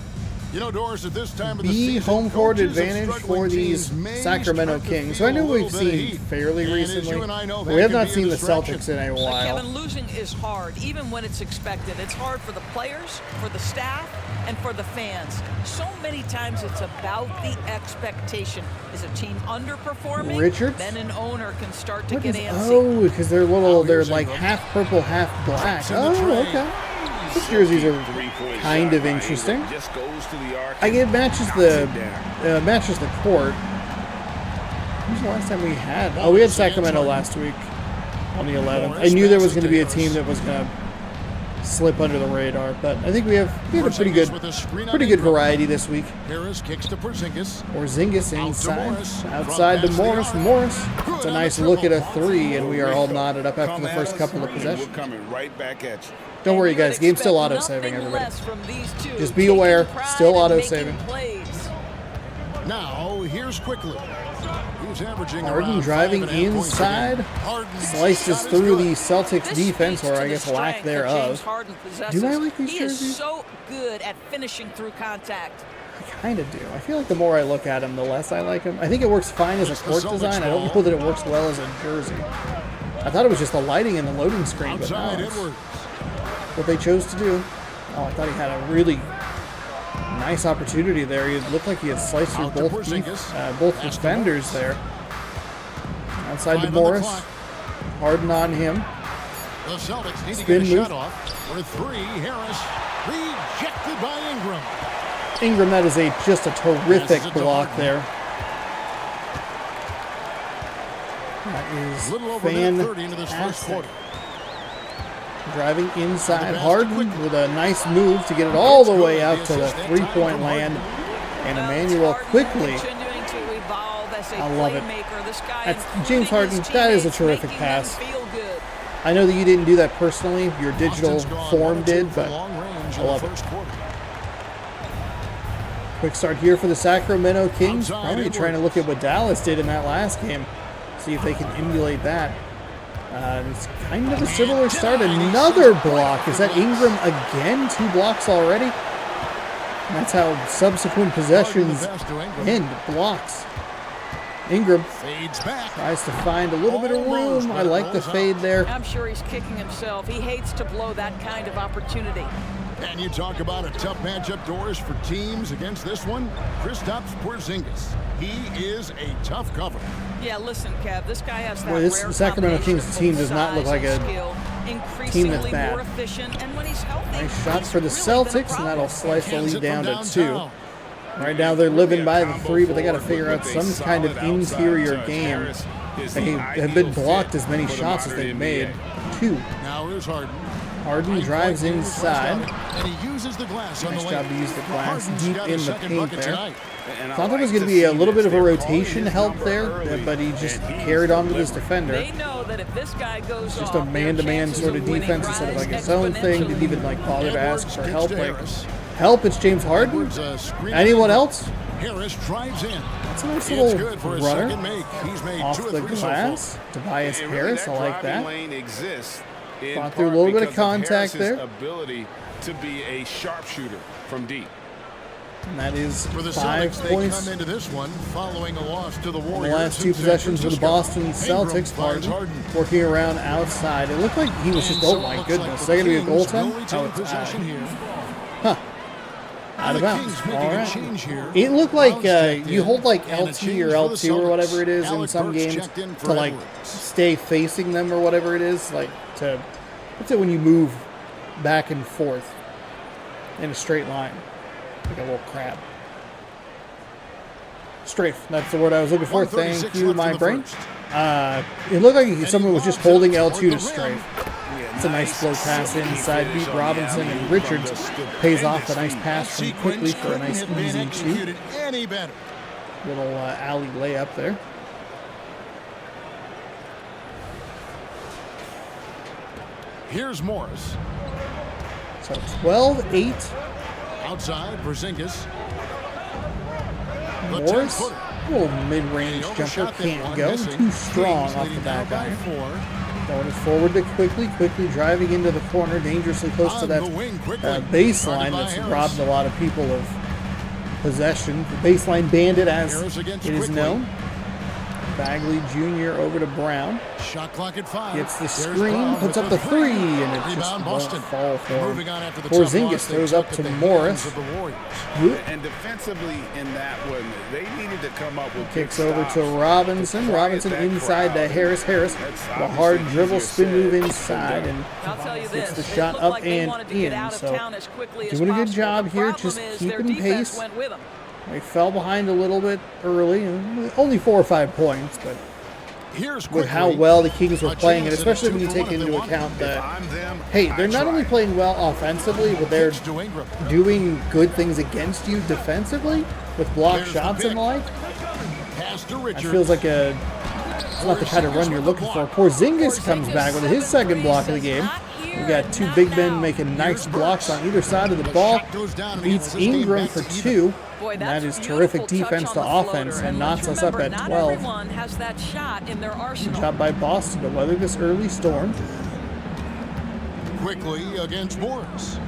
You know, Doris, at this time of the season, home court advantage for these Sacramento Kings. So I know we've seen fairly recently. We have not seen the Celtics in a while. Kevin, losing is hard, even when it's expected. It's hard for the players, for the staff, and for the fans. So many times it's about the expectation. Is a team underperforming? Richards? Then an owner can start to get antsy. Oh, because they're they're like half purple, half black. Oh, okay. These jerseys are kind of interesting. I get matches the court. When's the last time we had? Oh, we had Sacramento last week on the 11th. I knew there was going to be a team that was going to slip under the radar, but I think we had a pretty good variety this week. Harris kicks to Porzingis. Porzingis inside, outside to Morris. Morris. It's a nice look at a 3, and we are all knotted up after the first couple of possessions. We're coming right back at you. Don't worry, guys. Game's still auto-saving, everybody. Just be aware. Still auto-saving. Now, here's Quickly. He's averaging Harden driving inside. Slices through the Celtics defense, or I guess lack thereof. Do I like these jerseys? He is so good at finishing through contact. I kind of do. I feel like the more I look at him, the less I like him. I think it works fine as a court design. I don't know that it works well as a jersey. I thought it was just the lighting and the loading screen, but no, it's what they chose to do. Oh, I thought he had a really nice opportunity there. He looked like he had sliced through both defenders there. Outside to Morris. Harden on him. The Celtics need Spin to get a move. shot off. For 3, Harris rejected by Ingram. Ingram, that is just a terrific block there. That is A little over 30 into this first fantastic. quarter. Driving inside, Harden with a nice move to get it all the way out to the three-point land. And Emmanuel Quickly. I love it. That's James Harden. That is a terrific pass. I know that you didn't do that personally. Your digital form did, but I love it. Quick start here for the Sacramento Kings. Probably trying to look at what Dallas did in that last game. See if they can emulate that. It's kind of a similar start. Another block. Is that Ingram again? 2 blocks already? And that's how subsequent possessions end. Blocks. Ingram tries to find a little bit of room. I like the fade there. I'm sure he's kicking himself. He hates to blow that kind of opportunity. And you talk about a tough matchup, Doris, for teams against this one. Kristaps Porzingis. He is a tough cover. Yeah, listen, Kev, this guy has that This rare Sacramento Kings team does not look like a team that's more bad. efficient, and when he's healthy, Nice shot for the he's really been a Celtics, and that'll problem. slice the Hands lead it down from to 2. downtown. Right now they're living by the 3, but they got to figure out some kind of interior game. They have been blocked as many shots as they've made. 2. Now here's Harden. Harden drives inside. And he uses the glass on Nice the job lane. to use the glass Harden's deep got in a the second paint bucket there. tonight. Thought there was going to be a little bit of a rotation help there, but he just carried on with his defender. They know that if this guy goes Just a off, man-to-man sort of winning defense instead of like rise his own thing. Didn't even like bother to ask Edwards for kicks help. to Like, Harris. help, it's James Harden. Edwards, screen Anyone on else? Harris drives in. That's a nice It's little good for a runner. second make. He's made Off 2 of the 3 so glass. far. Tobias And Harris, I like driving that. lane exists in Fought through a part little bit of because contact Harris's there. ability to be a sharpshooter from deep. And that is For the 5 Celtics, they points. come into this one following a loss to the The Warriors. last 2 in possessions for the San Boston Francisco. Celtics. Ingram finds Harden working around outside. It looked like he was just, oh my goodness. Is that going to be a goaltend? Oh, it's possession here. out of The bounds. Kings making All a right. change here. It looked like Brown's checked you in, hold like and a LT change or for the L2 or whatever it is in Alec some Burks games checked in for to like Edwards. stay facing them or whatever it is. Like to, what's it when you move back and forth in a straight line? Like a little crab. Strafe. That's the word I was looking for. Thank you, my brain. It looked like someone was just holding L2 to strafe. It's a nice flow pass inside. Beat Robinson, and Richards pays off a nice pass from Quickly for a nice easy 2. Any better. Little alley layup there. Here's Morris. So 12-8. Outside, Porzingis. The Morris, 10-footer. little mid-range jumper, can't go. Too strong off the back iron. Throwing it forward to quickly driving into the corner, dangerously close to that baseline that's robbed a lot of people of possession. The baseline bandit, as it is known. Bagley Jr. over to Brown. Shot clock at 5. Gets the screen, puts up the 3, and it just won't fall for him. Porzingis throws up to Morris. And defensively in that one, they needed to come up with Kicks over to Robinson. Robinson inside to Harris. Harris, the hard dribble, spin move inside, and gets the shot up and in. So doing a good job here, just keeping pace. They fell behind a little bit early, only 4 or 5 points, but with how well the Kings were playing, and especially when you take into account that, hey, they're not only playing well offensively, but they're doing good things against you defensively with block shots and the like. It feels like it's not the kind of run you're looking for. Porzingis comes back with his second block of the game. We got 2 big men making nice blocks on either side of the ball. Beats Ingram for 2. And that is terrific defense to offense and knocks us up at 12. Good job by Boston to weather this early storm. Quickly against Morris.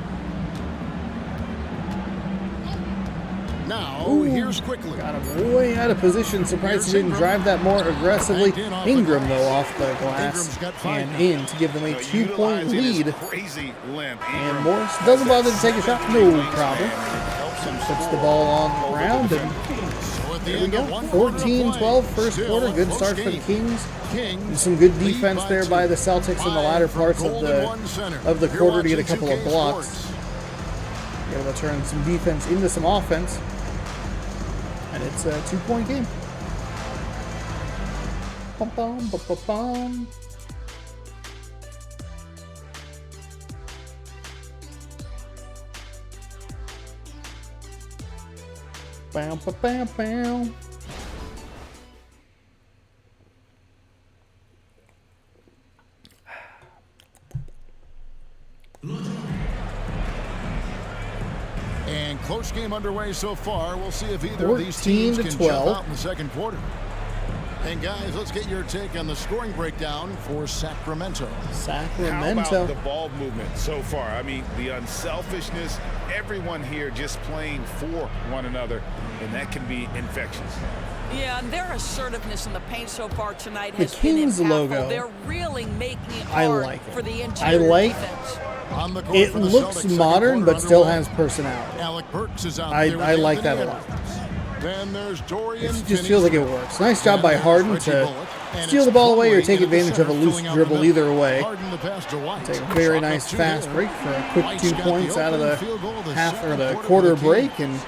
Now, here's Quickly. Got him way out of position. Surprised he didn't drive that more aggressively. Ingram, though, off the glass and in to give them a 2-point lead. And Morris doesn't bother to take a shot. No problem. Puts the ball on the ground, and there we go. 14-12 first quarter. Good start for the Kings. And some good defense there by the Celtics in the latter parts of the quarter to get a couple of blocks. Able to turn some defense into some offense. And it's a 2-point game. Bum, bum, bum, bum, bum. Bam, bam, bam, bam. And close game underway so far. We'll see if either of these teams can jump out in the second quarter. And guys, let's get your take on the scoring breakdown for Sacramento. Sacramento. How about the ball movement so far? I mean, the unselfishness, everyone here just playing for one another, and that can be infectious. Yeah, and their assertiveness in the paint so far tonight The has been Kings impactful. logo. They're really making it I hard like it. for the I interior like defense. it. Looks modern, but still has personality. Alec Burks is out I like that a lot. Then there's Dorian. It just feels like it works. Nice job by Harden to steal the ball away or take advantage of a loose dribble either way. Take a very nice fast break for a quick 2 points out of the half or the quarter break, and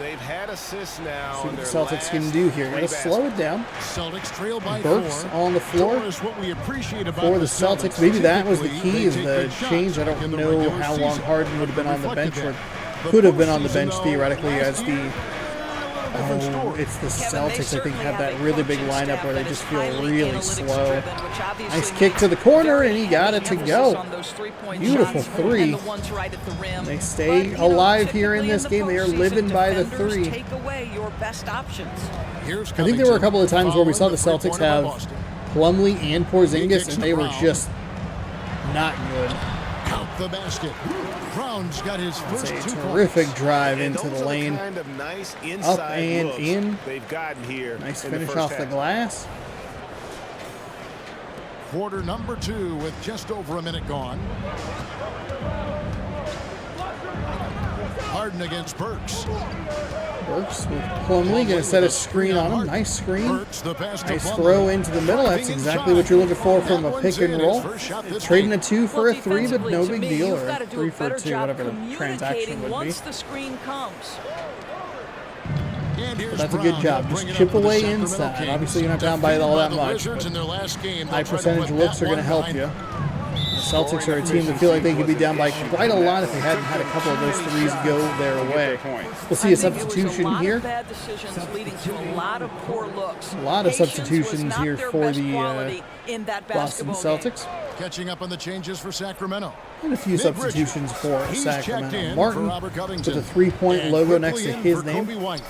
they've had assists now. see what the Celtics can do here. Gotta slow it down. Burks on the floor for the Celtics. Maybe that was the key, is the change. I don't know how long Harden would have been on the bench, or could have been on the bench theoretically, as the it's the Celtics, I think, have that really big lineup where they just feel really slow. Nice kick to the corner, and he got it to go. Beautiful 3. They stay alive here in this game. They are living by the 3. I think there were a couple of times where we saw the Celtics have Plumlee and Porzingis, and they were just not good. Count the basket. Brown's got his first it's a terrific drive into the lane. Nice up and in. They've gotten here. Nice finish off the glass. Quarter number 2 with just over a minute gone. Harden against Burks. Burks with Plumlee, going to set a screen on him. Nice screen. Nice throw into the middle. That's exactly what you're looking for from a pick and roll. Trading a 2 for a 3, but no big deal. Or 3 for a 2, whatever the transaction would be. But that's a good job. Just chip away inside. Obviously, you're not down by all that much. High percentage looks are going to help you. Celtics are a team that feel like they could be down by quite a lot if they hadn't had a couple of those threes go their way. We'll see a substitution here. Bad decisions leading to a lot of poor looks. A lot of substitutions here for the Boston Celtics. Catching up on the changes for Sacramento. And a few substitutions for Sacramento. Martin with a 3-point And logo quickly next to in his for name. Kobe White.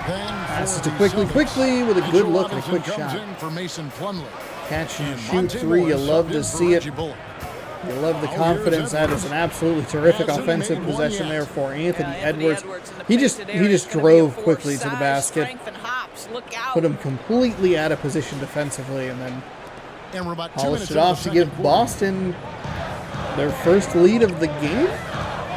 Then Passes for to the quickly Celtics, with a good look and a Robinson quick comes shot. in for Mason Plumlee. Catch and And shoot Monte three. You Morris love subbed to in for see it. Reggie Bullock. You love the Now confidence. here's That is an absolutely terrific Hasn't offensive made one possession yet. there for Anthony Yeah, Edwards. in the He just painted area is gonna be a drove force. quickly to the Size, basket, strength, and hops. Look out. put him completely out of position defensively, and then And we're about 2 polished minutes it into off the to give second quarter. Boston their first lead of the game.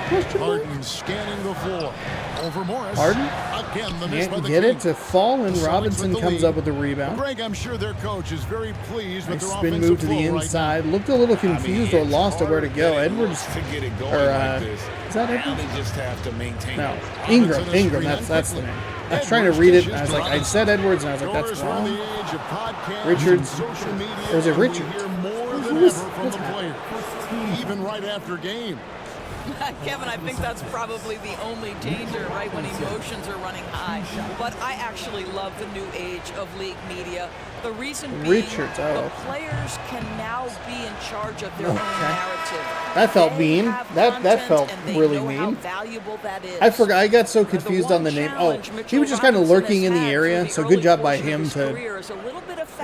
Question mark? Harden scanning the floor. Over Morris. Harden Again, the miss by can't the get it Kings. to fall, and The Celtics Robinson with the comes lead. up with the rebound. Greg, I'm sure their coach is very pleased with Nice their spin offensive move to the flow right inside. Looked a little confused or it's lost at where to hard go. getting Edwards, to get it going or like this. is that Now Edwards? they just have to maintain No, it. Ingram. Robinson is Ingram. screened That's the quickly. name. I was trying to read it, and I was like, I said Edwards, and I was like, that's Scores from the wrong. age of podcasts Richards. and social media, Or was it and we Richards? hear more than Who ever is- from what's the happening? players, even right after game. Kevin, I think that's probably the only danger, right, when emotions are running high. But I actually love the new age of league media. The reason being, Richards, the players can now be in charge of their own narrative. That felt They mean. have That content, felt and they really know how mean. valuable that is. I forgot. I got so confused on the name. Oh, he was just kind of lurking in the area. So good job by him to.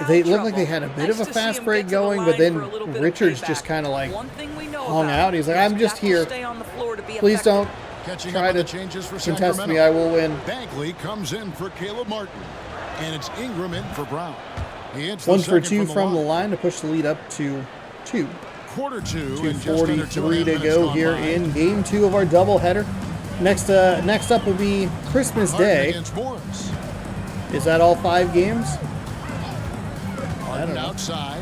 They looked like they had a bit of a fast break going, but then Richards just kind of like hung out. He's like, I'm just here. Please don't Catching try up on to the changes for contest Sacramento. me. I will win. Bagley comes in for Caleb Martin. And it's Ingram in for Brown. He hits the 1 for second 2 from the line. line to push the lead up to 2. Quarter two, and just under 2:43 to 2.5 go minutes here gone by. in Game 2 of our doubleheader. Next up will be Christmas Harden Day. against Morris. Is that all 5 games? Harden know. outside.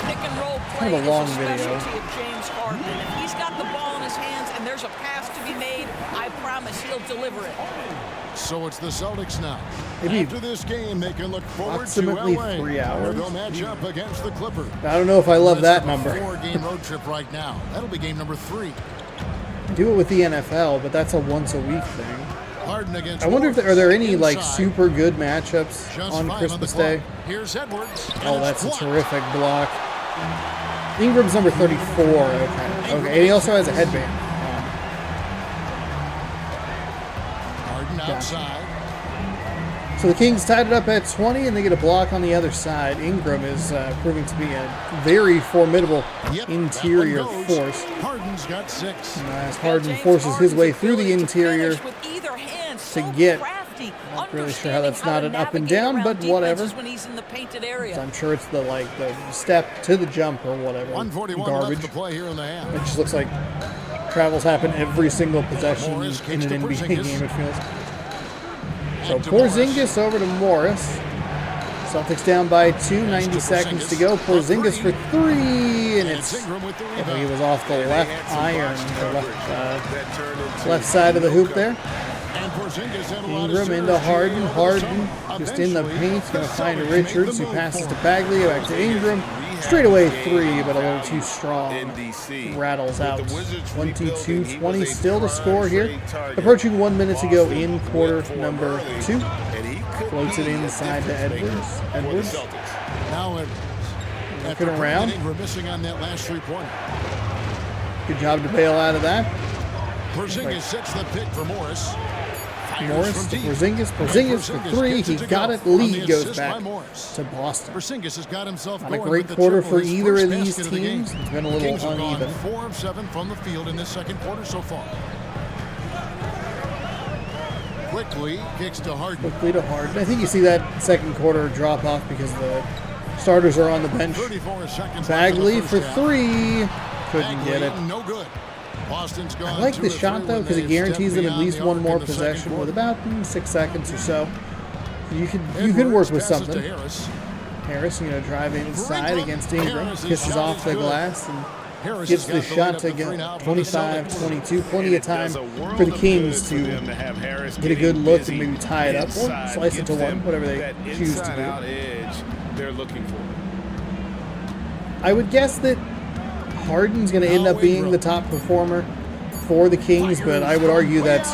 Pick and roll play Kind of a long is a video. specialty of James Harden. And if he's got the ball in his hands and there's a pass to be made, I promise he'll deliver it. So it's the Celtics now. Maybe After this game, they can look forward to approximately LA, 3 where hours. they'll match up against the Clippers. I don't know if I love that That's a number. 4-game road trip right now. That'll be game number 3. Do it with the NFL, but that's a once a week thing. Harden against I wonder if Morris. are there any like Inside. super good matchups Just on 5 Christmas the clock. Day. Here's Edwards. and Oh, it's that's a blocked. terrific block. Ingram's number 34. Okay. And he also has a headband. Harden outside. So the Kings tied it up at 20, and they get a block on the other side. Ingram is proving to be a very formidable Yep, interior that one goes. force. Harden's got 6. As Harden forces his way through the interior with either hand, to so get. crafty, Not really sure how that's understanding not an up and to navigate down, around but whatever. defenses when he's in the painted area. So I'm sure it's the step to the jump or whatever. 141 Garbage. left to play here in the half. It just looks like travels happen every single possession Morris in kicks an to NBA Porzingis. game, it feels. So Back to Morris. Porzingis over to Morris. Celtics down by 2, 90 seconds to go. Porzingis for 3, and it's Ingram with the he rebound. was off the They left had some iron, box or coverage left, that turned into left side of the hoop there. And Porzingis had a lot of Ingram into surge Harden. over the Harden summer. just in the Eventually, paint. Going to the find Celtics made Richards, the who move passes for to him. Bagley. Back to Ingram. Straight away 3, but a little too strong. in DC. Rattles With out. the Wizards 22 rebuilding, 20 he was a still to prime score here. trade target. Approaching 1 minute to go Boston in quarter went for him number early, 2. and he could Floats it be a inside to difference maker Edwards. for the Edwards. Celtics. Now Edwards. After Looking around. preventing Ingram missing on that last 3-pointer. Good job to bail out of that. Porzingis sets the pick for Morris. Fires Morris from to deep. Porzingis for Porzingis 3. gets He to got go it. on the Lead goes assist back by Morris. to Boston. Porzingis has got himself Not a going great with the quarter triple, for his either first of these basket of the game. teams. It's been a The little Kings have gone uneven. 4 of 7 from the field in this second quarter so far. Quickly kicks to Harden. Quickly to Harden. I think you see that second quarter drop off because the starters are on the bench. 34 seconds Bagley left in for the first 3. half. Couldn't get it. Bagley, no good. Boston's gone I like 2 the of shot 3 though when because it they've guarantees stepped them at beyond least the one arc more in the second possession with quarter. about 6 seconds or so. You can Edwards work with passes to something. Harris. Drive inside Ingram. against Ingram, Harris's kisses shot off is the good. glass and Harris gets has the got the shot lead up to to 3 get now for the Celtics. 25-22. Plenty And of time it does a world for the of Kings good for to them to have Harris get a getting good look busy and maybe tie it up or inside, slice it to gives one, them whatever they that choose to inside-out do. edge they're looking for. I would guess that Harden's going to end up being the top performer for the Kings, but I would argue that,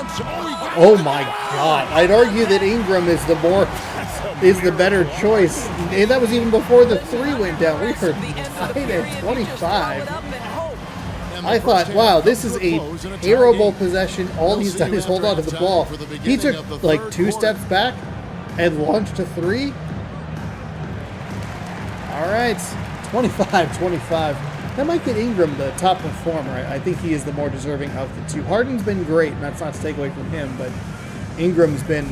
oh my God, I'd argue that Ingram is the better choice. And that was even before the 3 went down. We were tied at 25. I thought, wow, this is a terrible possession. All he's done is hold on to the ball. He took like 2 steps back and launched a 3. All right, 25-25. That might get Ingram the top performer. I think he is the more deserving of the two. Harden's been great, and that's not to take away from him, but Ingram's been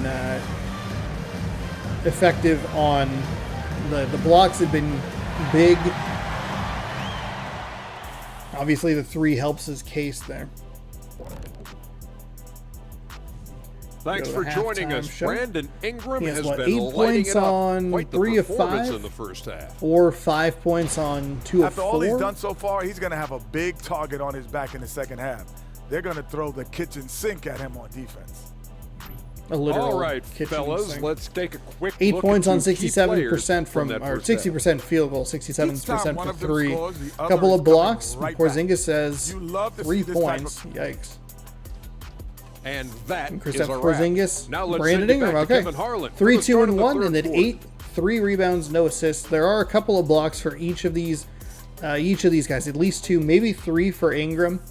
effective on the blocks have been big. Obviously, the 3 helps his case there. Thanks for joining us. Brandon Ingram has been 8 lighting points it up. on Quite the 3 of performance 5 in the first half. or 5 points on 2 of 4. After all he's done so far, he's going to have a big target on his back in the second half. They're going to throw the kitchen sink at him on defense. A literal all right, kitchen fellas, sink. let's take a quick 8 look points at on 67% 67% from, or that first 60% field goal, 67% one for of them 3. scores, the other Couple is of blocks. coming right back. Porzingis says You love to 3 see this type points. of- Yikes. And that And is Kristaps a wrap. Porzingis, Now let's Brandon send it Ingram. back to Okay, Kevin Harlan for 3, the 2, start of and the 1, third and then quarter. 8, 3 rebounds, no assists. There are a couple of blocks for each of these guys. At least 2, maybe 3 for Ingram.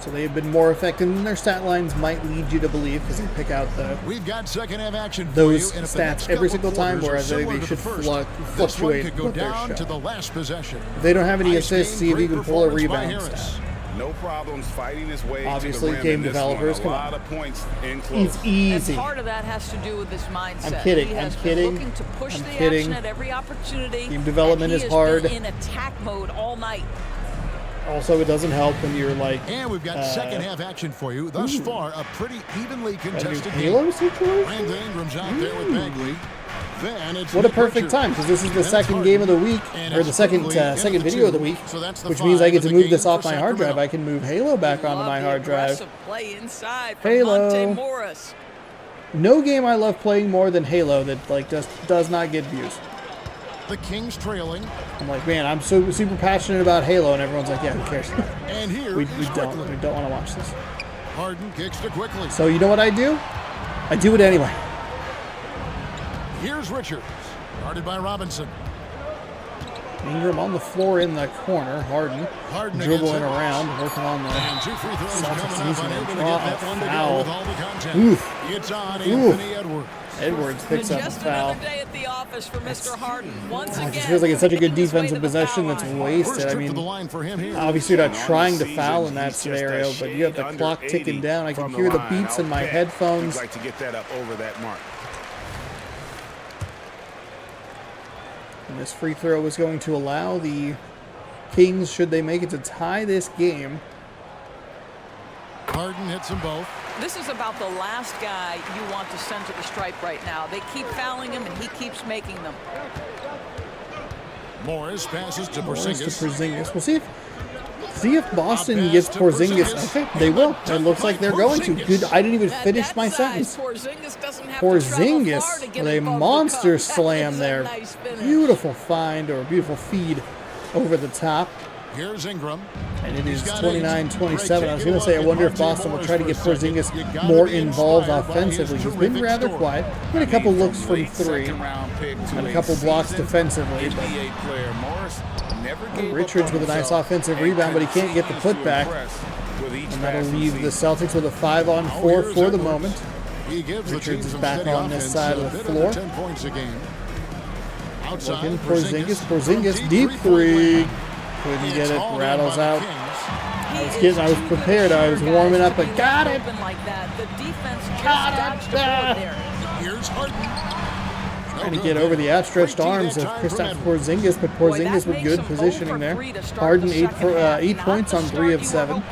So they have been more effective, and their stat lines might lead you to believe because they pick out We've got second half action for those you, and if the next stats every couple single time, quarters whereas are they similar to should the first, fluctuate this one could go with their down show. to the last possession. If they don't have any Nice assists, see game, if you great can pull a performance by rebound Harris. stat. No problems fighting his way Obviously, to the rim game in this developers, one. come A on. lot of points in close. It's easy. And part of that has to do with his mindset. I'm kidding, He has I'm been kidding, looking to push I'm the kidding. action at every opportunity. Game development and he is has hard. been in attack mode all night. Also, it doesn't help when you're like. And we've got second half action for you. Thus far, a pretty evenly a new contested Halo game. situation? Brandon Ingram's out there with Bagley. Then it's What a Nick perfect Richards. time, because this is the Then it's second Harden. game of the week, And or it's the second quickly into second the video of the 2. week, So that's the which means I 5 get of to the move game this for off my hard drive. Sacramento. I can move Halo back onto Love my the hard drive. aggressive play inside from Halo. Monte Morris. No game I love playing more than Halo that like just does not get views. The Kings trailing. I'm like, man, I'm so super passionate about Halo, and everyone's like, yeah, who cares? And here We is don't Quickly. want to watch this. Harden kicks to Quickly. So you know what I do? I do it anyway. Here's Richards. Guarded by Robinson. Ingram on the floor in the corner. Harden dribbling against around, working on the And 2 free throws Celtics. coming He's up, gonna unable to draw get a that one to go foul. with all the contact. Oof. It's on Oof. Anthony Edwards. Edwards picks up a Just foul. another day at the office for Mr. Harden. Once It again, just feels like it's such a good making his way to defensive the foul possession that's line. wasted. First I trip to the mean, line for him here. obviously you're not On trying the to foul season, in that he's just a scenario, but you have the shade clock under ticking 80 down. I can from hear the line. beats in I'll my bet headphones. He'd like to get that up over that mark. And this free throw is going to allow the Kings, should they make it to tie this game. Harden hits them both. This is about the last guy you want to send to the stripe right now. They keep fouling him, and he keeps making them. Morris passes to Morris to Porzingis. Porzingis. We'll see if Boston gets Porzingis. Okay, they will. It looks like they're going to. Good. I didn't even At finish that my size, sentence. Porzingis doesn't have to travel far to Porzingis get with a above the monster cup. That slam is a there. nice finish. Beautiful find, or beautiful feed over the top. Here's Ingram. And it is He's got 29-27. I was going to say, I Take a wonder if look at Boston will Monte try to get Morris for a Porzingis second. You gotta more be involved inspired by his offensively. He's been terrific rather story. quiet. Had a couple looks from Late 3. second-round pick to And a couple blocks seasoned defensively, but- NBA player Morris never gave Richards up on with a nice himself offensive and rebound, but he can't get the continues to putback. impress with each And that'll passing leave the season. Celtics with a 5-on-4 Here's for the Edwards. moment. He gives the Richards team is some back steady on this offense, side a of the bit floor. under 10 points a game. Outside, Looking Porzingis. from Porzingis, deep deep three-point three. land. Couldn't It's get it. hauled in Rattles by the out. Kings. I was prepared. I was warming up, but got it. Like that. The defense just Got it. dodged the bullet there. Here's Harden. Trying to get over the outstretched arms of Kristaps Porzingis, but Porzingis with good positioning there. Harden 8 points on 3 of 7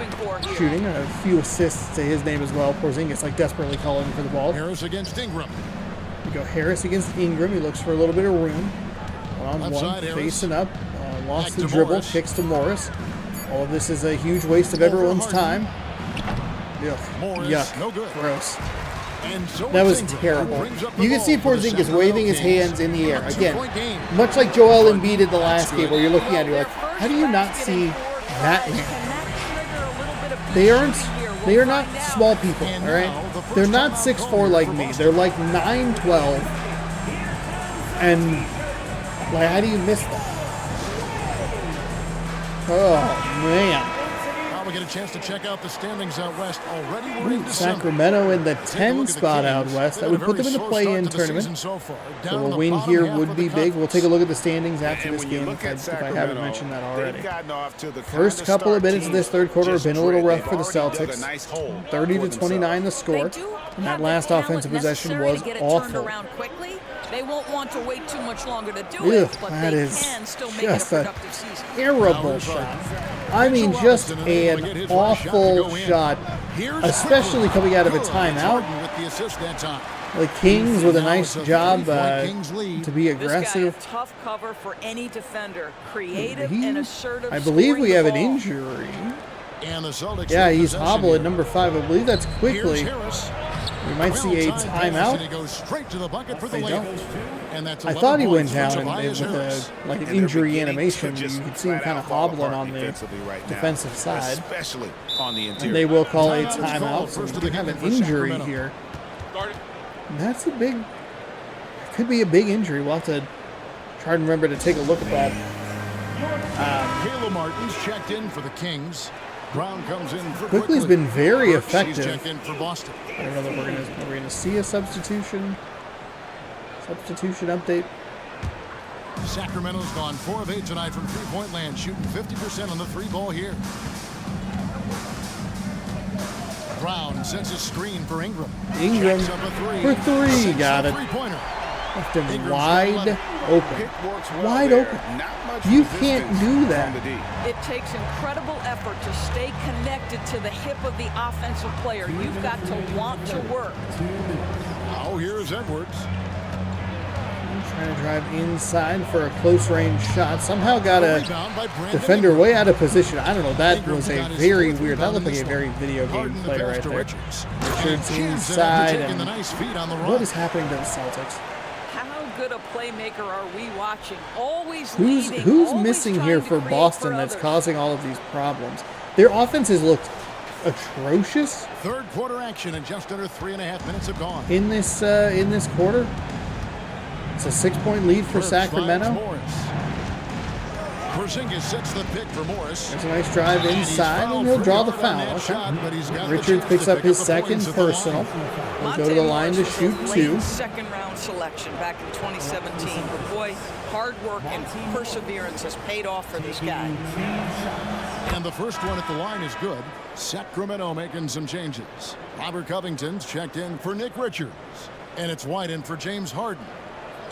shooting, a few assists to his name as well. Porzingis like desperately calling for the ball. Harris against Ingram. We go Harris against Ingram. He looks for a little bit of room. One-on-one, Outside Harris. facing up. Lost Back the to dribble, Morris. kicks to Morris. All of this is a huge waste of everyone's time. Yuck. Morris, Yuck. no good. Gross. And so That was it's Ingram terrible. who brings up the You can ball see for the Porzingis Sacramento waving his Kings. hands in the air. A Again, two-point game. much like Joel Embiid did the last game, where you're looking at it, you're like, how do you not see that man? They are not small people, all right? They're not 6'4" like me. They're like 9'12". And like, how do you miss that? Oh man. We get a chance to check out the standings out west. Already we're in December. Sacramento in the 10 spot out west. That would put them in the play-in tournament. So a win here would be big. We'll take a look at the standings after this game if I haven't mentioned that already. First couple of minutes of this third quarter have been a little rough for the Celtics. 30-29 the score. And that last offensive possession was awful. They won't want to wait too much longer to do it, but they can still make it a productive season. Terrible shot. I mean, just an awful shot, especially coming out of a timeout. The Kings with a nice job to be aggressive. This guy, a tough cover for any defender, creative and assertive. I believe we have an injury. Yeah, he's hobbled at number 5. I believe that's quickly. We might see a timeout. They don't. I thought he went down with an injury animation. You could see him kind of hobbling on the defensive side. And they will call a timeout. So we have an injury here. And that's a big, could be a big injury. We'll have to try and remember to take a look at that. Caleb Martin's checked in for the Kings. Brown comes in for Quickly's been very effective. In for Boston. I don't know that we're gonna see a substitution update. Sacramento's gone 4 of 8 tonight from three-point land, shooting 50% on the 3-ball here. Brown sets a screen for Ingram. Ingram for 3, got it. Left him wide open. Wide open. You can't do that. It takes incredible effort to stay connected to the hip of the offensive player. You've got to want to work. Now here's Edwards. Trying to drive inside for a close-range shot. Somehow got a defender way out of position. I don't know. That was a very weird. That looked like a very video game play right there. Richards inside. And what is happening to the Celtics? Good a playmaker are we watching? Always who's missing here for Boston that's causing all of these problems? Their offense has looked atrocious. Third quarter action and just under 3.5 minutes have gone. In this quarter, it's a 6-point lead for Sacramento. Porzingis sets the pick for Morris. There's a nice drive inside, and he'll draw the foul. Okay. Richards picks up his second personal. He'll go to the line to shoot 2. Second-round selection back in 2017. But boy, hard work and perseverance has paid off for this guy. And the first one at the line is good. Sacramento making some changes. Robert Covington's checked in for Nick Richards. And it's White in for James Harden.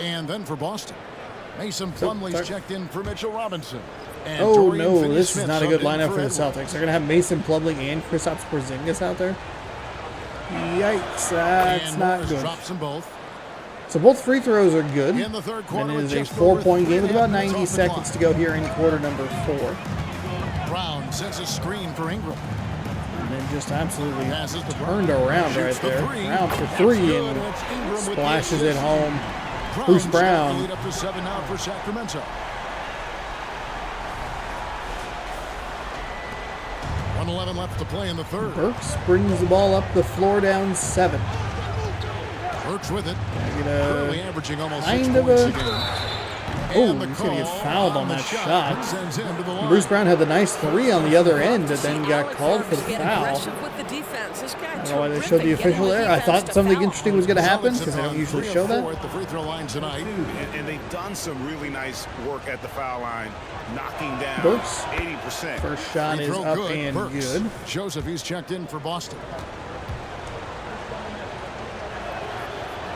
And then for Boston, Mason Plumlee's checked in for Mitchell Robinson. And oh no, this is not a good lineup for the Celtics. They're going to have Mason Plumlee and Kristaps Porzingis out there. Yikes, that's not good. Drops them both. So both free throws are good. In the third quarter, and it is a 4-point game with about 90 seconds to go here in quarter number 4. Brown sets a screen for Ingram. And then just absolutely turned around right there. Brown for 3 and splashes it home. Bruce Brown. Lead up to 7 now for Sacramento. 1:11 left to play in the third. Burks brings the ball up the floor down 7. Burks with it. Currently averaging almost kind of a. Oh, he's going to get fouled on that shot. Bruce Brown had the nice 3 on the other end, and then got called for the foul. I don't know why they showed the official there. I thought something interesting was going to happen because they don't usually show that. At the free throw line tonight. And they've done some really nice work at the foul line, knocking down Burks. 80%. First shot is up and good. Joseph, he's checked in for Boston.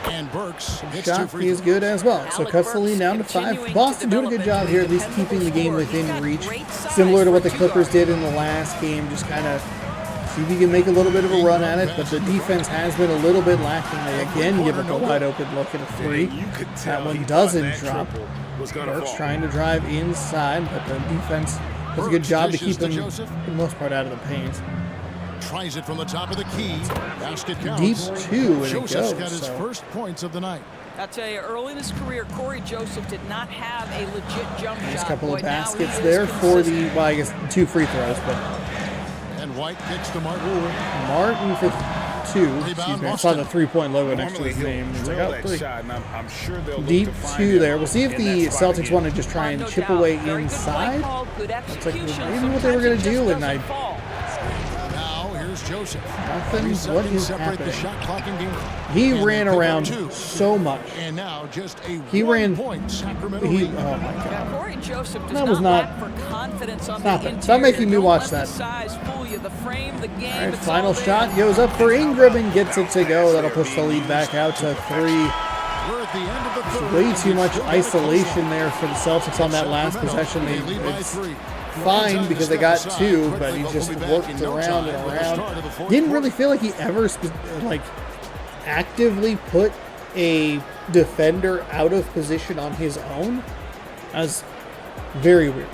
And Burks hits shot he is good as well. So cuts the lead down to 5. Boston doing a good job here, at least keeping the game within reach. Similar to what the Clippers did in the last game, just kind of see if you can make a little bit of a run at it. But the defense has been a little bit lacking. They again give up a wide open look at a 3. That one doesn't drop. Burks trying to drive inside, but the defense does a good job to keep him, for the most part, out of the paint. tries it from the top of the key. Basket counts. Deep 2, and it Joseph's goes. got his So. first points of the night. I tell you, early in his career, Corey Joseph did not have a legit jump Nice shot. couple Boy, of now baskets he there is for the, consistent. well, I guess 2 free throws, but And White kicks to Martin. Martin for 2. Excuse me, I saw the 3-point logo next to Normally his he'll name. It's like, drill oh, that 3. shot, and I'm sure they'll look Deep to find 2 him there. We'll see if in the that spot Celtics again. want to just try and No chip doubt. away Very good play inside. call, good Looks like execution. maybe what they were going to Sometimes do, it and just I doesn't fall. Now here's Joseph. Nothing. 3 What seconds is separate the happening? shot clock and game. He And ran they pick up around 2. so much. And now just a He ran. 1-point Sacramento He. lead. Oh my Yeah, God. Corey Joseph does That was not not- lack for confidence on Stop the it. interior. Stop making me Don't watch let that. The size fool you. The frame, the game. All right, it's final all there. shot goes up for Ingram and gets it to go. That'll push the lead back out to 3. We're at the end of the third. Way too much Still got a close isolation one. there for the Celtics on that last possession. They lead by It's 3. fine because they got 2, but Quickly, he but just we'll be back worked in no around time and with the start of the around. fourth Didn't quarter. really feel like he ever actively put a defender out of position on his own. That was very weird.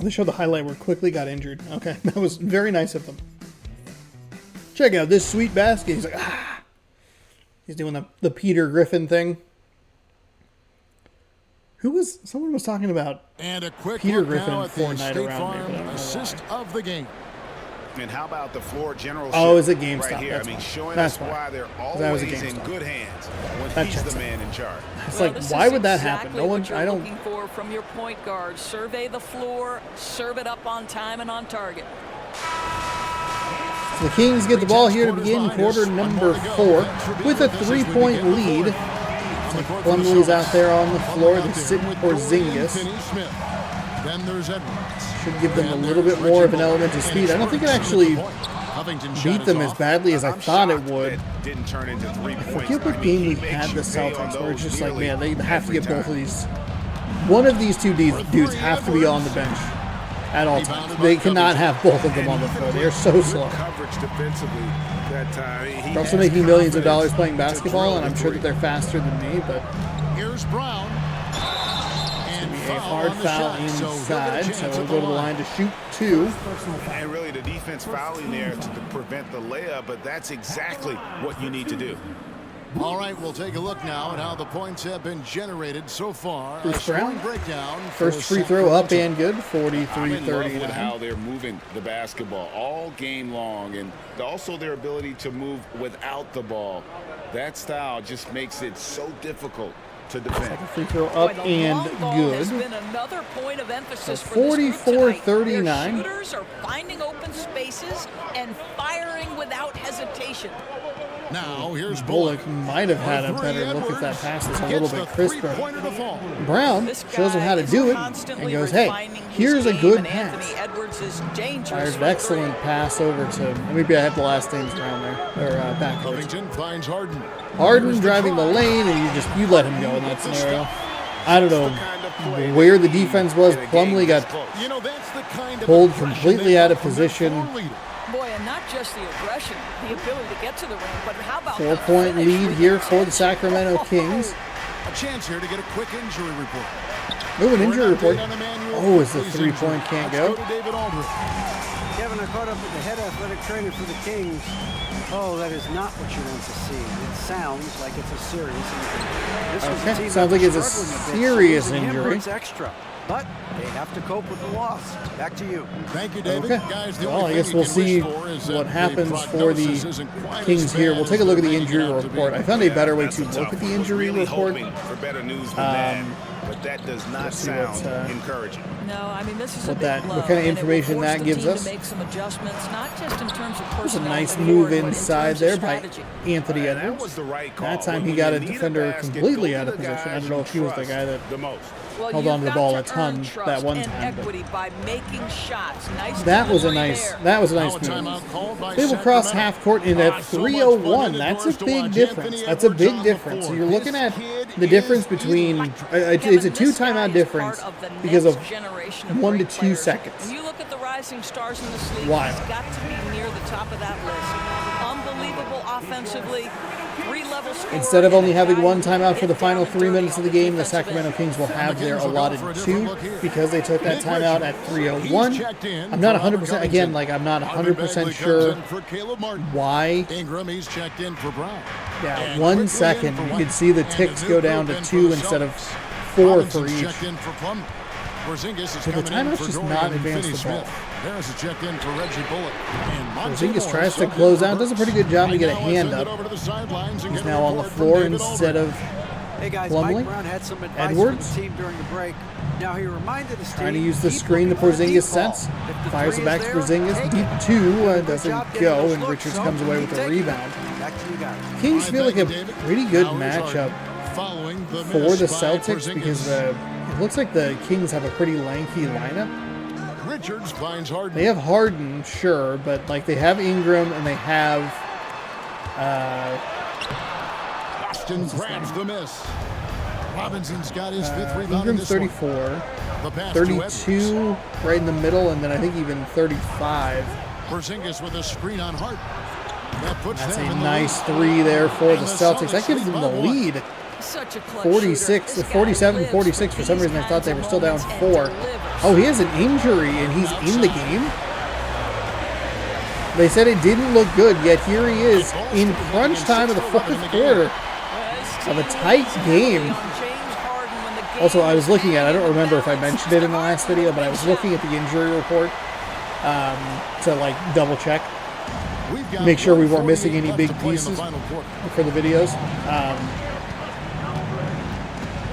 They showed the highlight where Quickly got injured. Okay, that was very nice of them. Check out this sweet basket. He's like, ah. He's doing the Peter Griffin thing. Someone was talking about And a quick Peter look Griffin now and at the Fortnite State around me, Farm but I don't know assist of the game. And how about the floor general? Oh, is it GameStop? Right here. That's I mean, why. showing That's us why. why they're That was a always in GameStop. good hands when That he's checks the out. man in charge. It's Well, like, this why is would that exactly happen? No one, what you're I don't. looking for from your point guard. Survey the floor, serve it up on time and on target. So the Kings get the ball here to begin quarter number 4 with a 3-point lead. Plumlee's out there on the floor. They're sitting for Porzingis. Then there's Edwards. Should give them a little bit more of an element of speed. I don't think it actually beat them as badly as I I'm thought it shocked would. that didn't turn into 3 points. Forget what I mean, game he we makes had you the pay on Celtics where it's those just like, nearly man, they have to every get both time. of these. One of these two dudes have to be on the bench at all times. They cannot have both of them on the floor. They are so slow. Coverage defensively that time. He They're also has making millions of confidence dollars playing to basketball, drill and I'm the sure three. that they're faster than me, but Here's Brown. And a hard foul inside, so we'll go to the line to shoot 2. And really the defense fouling there to prevent the layup, but that's exactly what you need to do. All right, we'll take a look now at how the points have been generated so far. Bruce A scoring Brown. breakdown. First for free throw up Sacramento. and good, I'm in love with 43-39. how they're moving the basketball all game long, and also their ability to move without the ball. That style just makes it so difficult to defend. Free throw up Boy, the and long ball has good. been another point of emphasis So for this group tonight. 44-39. Their shooters are finding open spaces and firing without hesitation. Now here's Bullock might have had a better look if that pass was a little bit crisper. Brown This shows him how to guy do is it constantly and goes, hey, refining his here's a game, good and Anthony pass. Edwards is dangerous Fired an from excellent three. pass over to, maybe I had the last names around there, or backwards. Covington finds Harden. Harden driving the lane, and you let him go in that scenario. I don't know where the defense was. Plumlee got You know, that's the kind of pulled aggression completely they out of want from their position. floor leader. Boy, and not just the aggression, the ability to get to the ring, but how about 4-point the finish lead with here for the intention? Sacramento Kings. A chance here to get a quick injury report. Ooh, an injury report. On Emmanuel Oh, is the Quickley's 3-point injury. can't Let's go? to David Aldridge. Kevin, I caught up with the head athletic trainer for the Kings. Oh, that is not what you want to see. It sounds like it's a serious injury. This was a Okay, team sounds that like was it's a struggling bit, so serious losing him injury. hurts extra. But they have to cope with the loss. Back to you. Thank you, David. Okay. Guys, the Well, only I guess thing we'll you can see wish for is that what the happens for prognosis the isn't quite Kings as here. bad We'll as take a look at the they're injury making it out to be. report. I found a better way That's to a look tough at the one. injury Really report. hoping for better news than that, but that does not see what's, sound encouraging. No, I mean, this is What a big blow, kind of and it will information force that the gives team us. to make some adjustments, not just in terms of It was a personnel nice and move forward, but in inside terms there of by strategy. Anthony That Edwards. was the right call. That time When he got you a need defender basket, completely go out to of the position. I guys don't know you if he was the trust guy that the most. Well, held you've on to the got ball to a ton earn trust that one and time, but- equity by making shots. Nice That was a delivery nice. there. That was a Now nice a move. timeout called by They will cross Sacramento. half court in at So much 3:01. fun That's in a the doors to big watch. difference. Anthony That's a Edwards big on the difference. floor. You're looking This at kid the difference is between. Kevin, It's a this two timeout guy is difference part of the because of next generation of 1 to great 2 players. seconds. When you look at the rising stars in this league, Wild. he's got to be near the top of that list. unbelievable offensively. 3-level scoring. Instead of only having one timeout for the final 3 minutes of the game, the Sacramento Kings will have their allotted 2 because they took that timeout at 3:01. I'm not 100%, again, like I'm not 100% sure why. Ingram, he's checked in for Brown. Yeah, 1 second, you can see the ticks go down to 2 instead of 4 for each. So the timeout's just not advanced the ball. Harris is checked in for Reggie Bullock. Porzingis tries to close out, does a pretty good job to get a hand up. He's now on the floor instead of Hey guys, Plumlee. Mike Brown had some advice Edwards. for the team during the break. Now he reminded his Trying to team, use the keep screen the looking for a Porzingis deep ball. sets. If the Fires three it back is to there, Porzingis. take Deep it. 2 Good doesn't job getting go, those and looks, Richards son. comes away with Keep a taking it. rebound. Back to you guys. Kings feel like a pretty good matchup for the Celtics because it looks like the Kings have a pretty lanky lineup. Richards finds Harden. They have Harden, sure, but like they have Ingram and they have Boston grabs the miss. Robinson's got his 5th rebound in Ingram's this one. 34, The pass to 32 right in the middle, and then I think even 35. Porzingis with a screen on Hart. That puts That's them a in the nice lead. 3 there for And the Celtics. That gives them the lead by 1. lead. Such a clutch 46, shooter. This guy 47, lives 46. For some these reason, I thought kinds they of were still down moments and 4. delivers. Oh, he has an injury, and he's in the game? They said it didn't look good, yet here he is in crunch time of the 4th quarter of a tight game. Also, I was looking at, I don't remember if I mentioned it in the last video, but I was looking at the injury report to like double check, make sure we weren't missing any big pieces for the videos.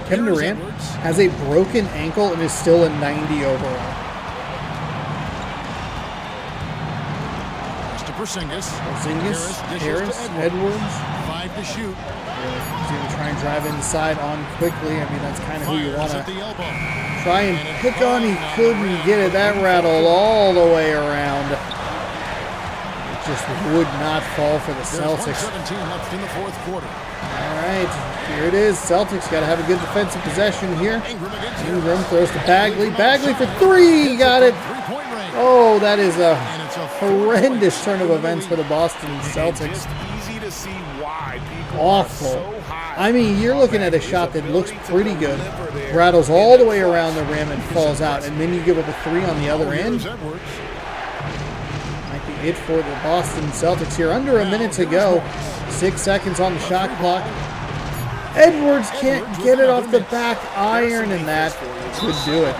Kevin Durant has a broken ankle and is still a 90 overall. Porzingis, Harris, Edwards. 5 to shoot. He's going to try and drive inside on quickly. I mean, that's kind of who you want to try and pick on. He couldn't get it. That rattled all the way around. It just would not fall for the Celtics. 1:17 left in the 4th quarter. All right, here it is. Celtics got to have a good defensive possession here. Ingram throws to Bagley. Bagley for 3. Got it. Oh, that is a horrendous turn of events for the Boston Celtics. Easy to see why people Awful. are so high. I mean, you're looking at a shot that looks pretty good. Rattles all the way around the rim and falls out, and then you give up a 3 on the other end. Might be it for the Boston Celtics here. Under a minute to go. 6 seconds on the shot clock. Edwards can't get it off the back iron, and that could do it.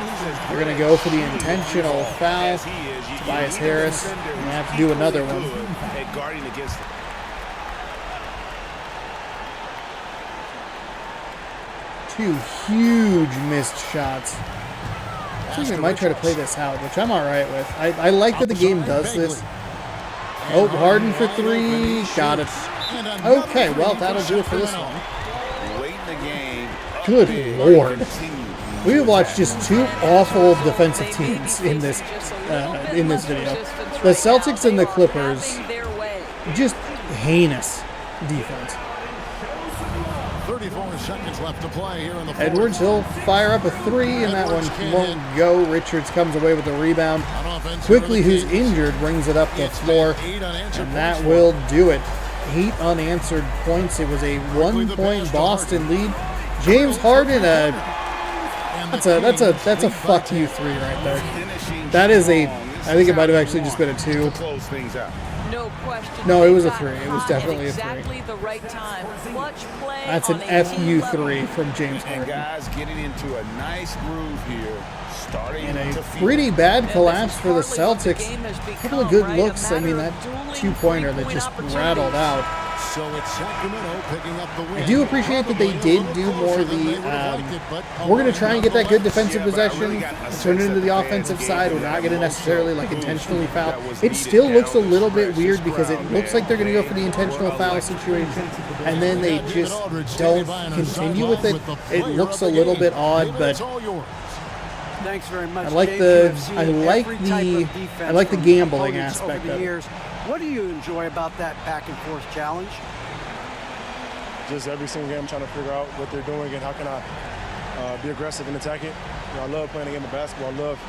They're going to go for the intentional foul. Tobias Harris going to have to do another one. At guarding against 2 huge missed shots. I think they might try to play this out, which I'm all right with. I like that the game does this. Oh, Harden for 3. Got it. Okay, well, that'll do it for this one. late in the game. Good Lord. We watched just 2 awful defensive teams in this video. The Celtics and the Clippers, just heinous defense. 34 seconds left to play here in the 4th. Edwards, he'll fire up a 3, and that one won't go. Richards comes away with the rebound. Quickly, who's injured, brings it up the floor, and that will do it. 8 unanswered points. It was a 1-point Boston lead. James Harden, that's a fuck you 3 right there. That is a, I think it might have actually just been a 2. Close things out. No question. No, it was a 3. It was definitely a 3. Exactly the right time. Clutch play. That's an FU 3 from James And Harden. guys getting into a nice groove here. Starting And to a feel pretty bad collapse for the Celtics. A couple of good looks. I mean, that 2-pointer that just rattled out. So it's Sacramento picking up the win. I do appreciate that they did do more of the, we're going to try and get that good defensive possession and turn it into the offensive side. We're not going to necessarily like intentionally foul. It still looks a little bit weird because it looks like they're going to go for the intentional foul situation and then they just don't continue with it. It looks a little bit odd, but Thanks very much. I like James. the You have seen every type of defense from gambling opponents aspect over the of it. years. What do you enjoy about that back and forth challenge? Just every single game, I'm trying to figure out what they're doing and how can I be aggressive and attack it. You know, I love playing the game of basketball. I love,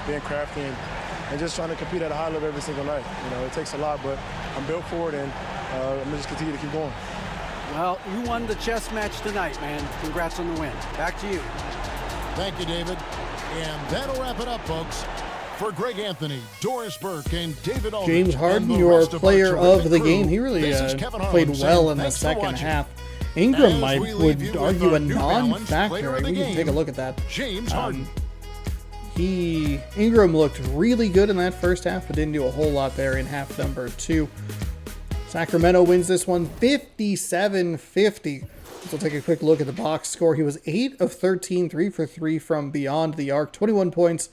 being crafty and just trying to compete at a high level every single night. You know, it takes a lot, but I'm built for it, and I'm going to just continue to keep going. Well, you won the chess match tonight, man. Congrats on the win. Back to you. Thank you, David. And that'll wrap it up, folks. For Greg Anthony, Doris Burke, and David Aldridge, James Harden, your player of the game. He really played well in the second half. Ingram would argue a non-factor. We can take a look at that. James Harden. Ingram looked really good in that first half, but didn't do a whole lot there in half number 2. Sacramento wins this one 57-50. So we'll take a quick look at the box score. He was 8 of 13, 3 for 3 from beyond the arc, 21 points,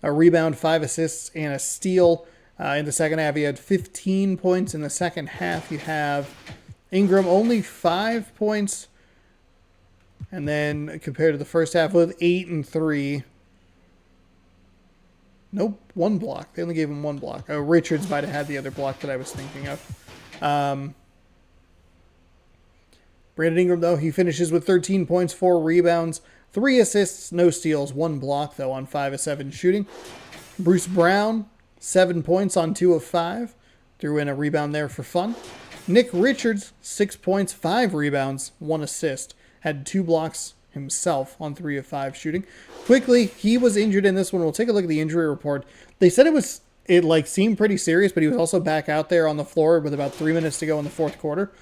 a rebound, 5 assists, and a steal. In the second half, he had 15 points. In the second half, you have Ingram only 5 points. And then compared to the first half with 8 and 3. Nope, 1 block. They only gave him 1 block. Richards might have had the other block that I was thinking of. Brandon Ingram, though, he finishes with 13 points, 4 rebounds, 3 assists, no steals, 1 block, though, on 5 of 7 shooting. Bruce Brown, 7 points on 2 of 5. Threw in a rebound there for fun. Nick Richards, 6 points, 5 rebounds, 1 assist. Had 2 blocks himself on 3 of 5 shooting. Quickly, he was injured in this one. We'll take a look at the injury report. They said it seemed pretty serious, but he was also back out there on the floor with about 3 minutes to go in the fourth quarter.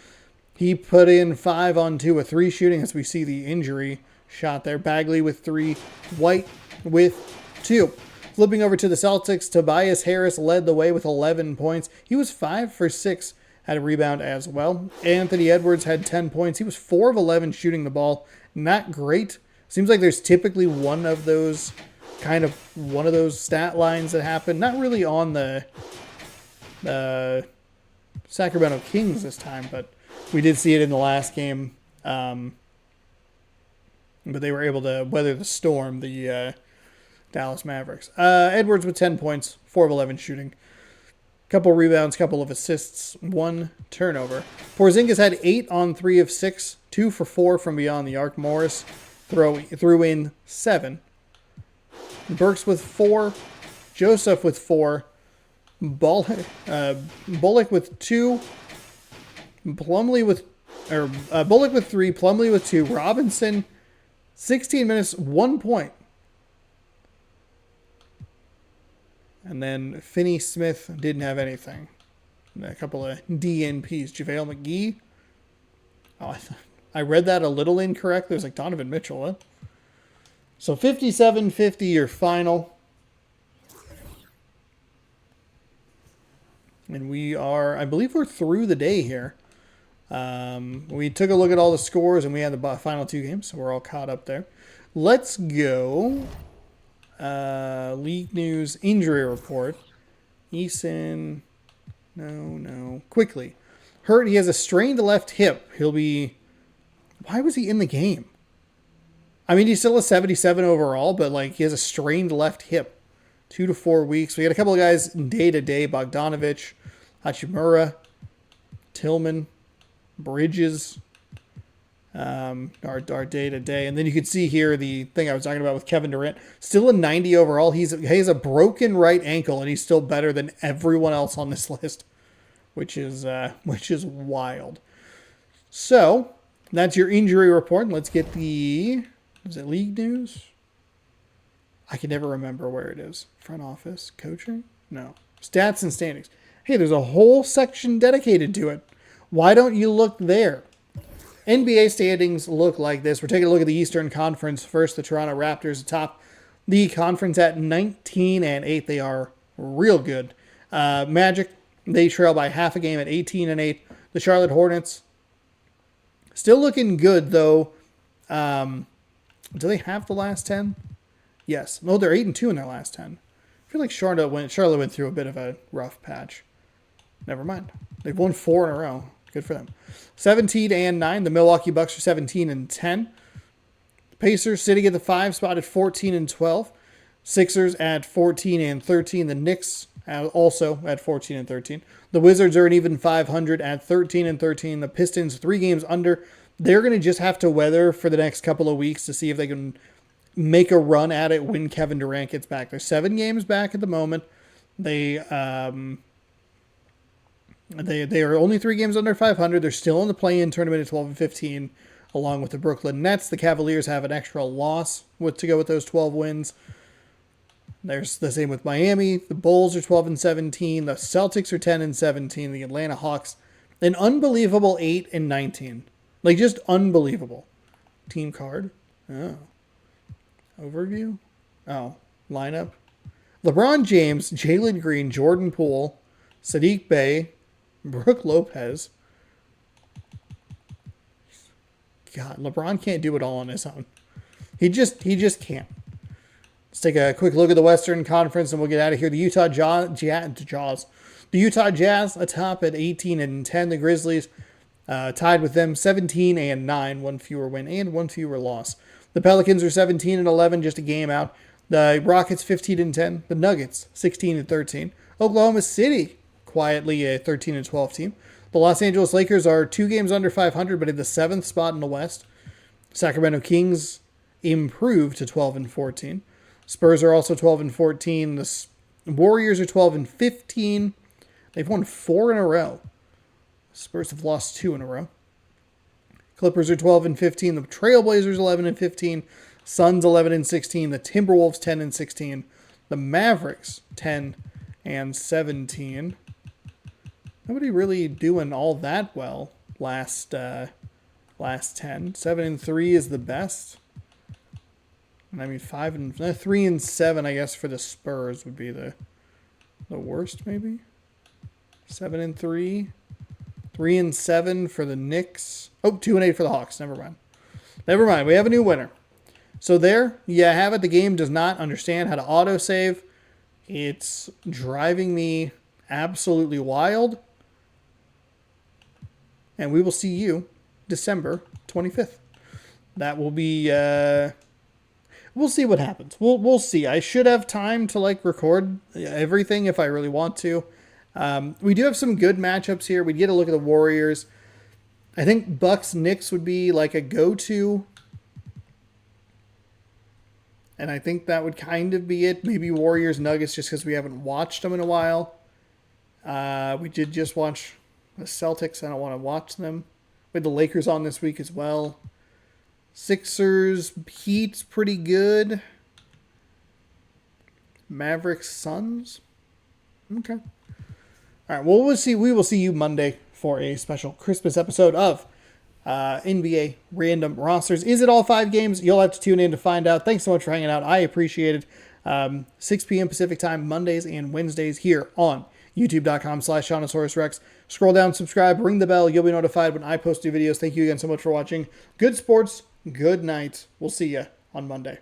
He put in 5 on 2 of 3 shooting, as we see the injury shot there. Bagley with 3, White with 2. Flipping over to the Celtics, Tobias Harris led the way with 11 points. He was 5 for 6, had a rebound as well. Anthony Edwards had 10 points. He was 4 of 11 shooting the ball. Not great. Seems like there's typically one of those stat lines that happen. Not really on the Sacramento Kings this time, but we did see it in the last game. But they were able to weather the storm, the Dallas Mavericks. Edwards with 10 points, 4 of 11 shooting. Couple rebounds, couple of assists, 1 turnover. Porzingis had 8 on 3 of 6, 2 for 4 from beyond the arc. Morris threw in 7. Burks with 4. Joseph with 4. Bullock with 2. Bullock with 3. Plumlee with 2. Robinson, 16 minutes, 1 point. And then Finney Smith didn't have anything. And a couple of DNPs. JaVale McGee. Oh, I read that a little incorrect. There's like Donovan Mitchell. Huh? So 57-50 your final. And I believe we're through the day here. We took a look at all the scores and we had the final 2 games. So we're all caught up there. Let's go. League news injury report. Eason. No. Quickly. Hurt. He has a strained left hip. Why was he in the game? I mean, he's still a 77 overall, but he has a strained left hip. 2 to 4 weeks. We got a couple of guys day-to-day. Bogdanovich, Hachimura, Tillman, Bridges. Our day-to-day. And then you can see here the thing I was talking about with Kevin Durant. Still a 90 overall. He has a broken right ankle, and he's still better than everyone else on this list, which is wild. So, that's your injury report. Let's get is it league news? I can never remember where it is. Front office, coaching? No. Stats and standings. Hey, there's a whole section dedicated to it. Why don't you look there? NBA standings look like this. We're taking a look at the Eastern Conference first. The Toronto Raptors atop the conference at 19-8. They are real good. Magic, they trail by half a game at 18-8. The Charlotte Hornets, still looking good, though. Do they have the last 10? Yes. No, they're 8-2 in their last 10. I feel like Charlotte went through a bit of a rough patch. Never mind. They've won 4 in a row. Good for them. 17-9. The Milwaukee Bucks are 17-10. Pacers sitting at the 5 spot at 14-12. Sixers at 14-13. The Knicks also at 14-13. The Wizards are an even 500 at 13-13. The Pistons 3 games under. They're going to just have to weather for the next couple of weeks to see if they can make a run at it when Kevin Durant gets back. They're 7 games back at the moment. They They are only 3 games under 500. They're still in the play-in tournament at 12-15, along with the Brooklyn Nets. The Cavaliers have an extra loss to go with those 12 wins. There's the same with Miami. The Bulls are 12-17. The Celtics are 10-17. The Atlanta Hawks, an unbelievable 8-19. Like, just unbelievable. Team card. Oh. Overview. Oh. Lineup. LeBron James, Jalen Green, Jordan Poole, Sadiq Bey, Brooke Lopez. God, LeBron can't do it all on his own. He just can't. Let's take a quick look at the Western Conference and we'll get out of here. The Utah Jazz atop at 18-10. The Grizzlies tied with them 17-9, 1 fewer win and 1 fewer loss. The Pelicans are 17-11, just a game out. The Rockets 15-10. The Nuggets 16-13. Oklahoma City quietly a 13-12 team. The Los Angeles Lakers are 2 games under 500, but in the 7th spot in the West. Sacramento Kings improved to 12-14. Spurs are also 12-14. The Warriors are 12-15. They've won 4 in a row. Spurs have lost 2 in a row. Clippers are 12-15. The Trailblazers 11-15. Suns 11-16. The Timberwolves 10-16. The Mavericks 10-17. Nobody really doing all that well last 10. 7-3 is the best. And I mean 3-7, I guess, for the Spurs would be the worst, maybe. 7-3. 3-7 for the Knicks. Oh, 2-8 for the Hawks. Never mind. We have a new winner. So there you have it. The game does not understand how to autosave. It's driving me absolutely wild. And we will see you December 25th. That will be, we'll see what happens. We'll see. I should have time to record everything if I really want to. We do have some good matchups here. We get a look at the Warriors. I think Bucks Knicks would be a go-to. And I think that would kind of be it. Maybe Warriors Nuggets just because we haven't watched them in a while. We did just watch the Celtics. I don't want to watch them. We had the Lakers on this week as well. Sixers, Heat's pretty good. Mavericks, Suns. Okay. All right. Well, we will see you Monday for a special Christmas episode of NBA Random Rosters. Is it all 5 games? You'll have to tune in to find out. Thanks so much for hanging out. I appreciate it. 6 p.m. Pacific time, Mondays and Wednesdays here on youtube.com/Seannosaurus Rex. Scroll down, subscribe, ring the bell. You'll be notified when I post new videos. Thank you again so much for watching. Good sports, good night. We'll see you on Monday.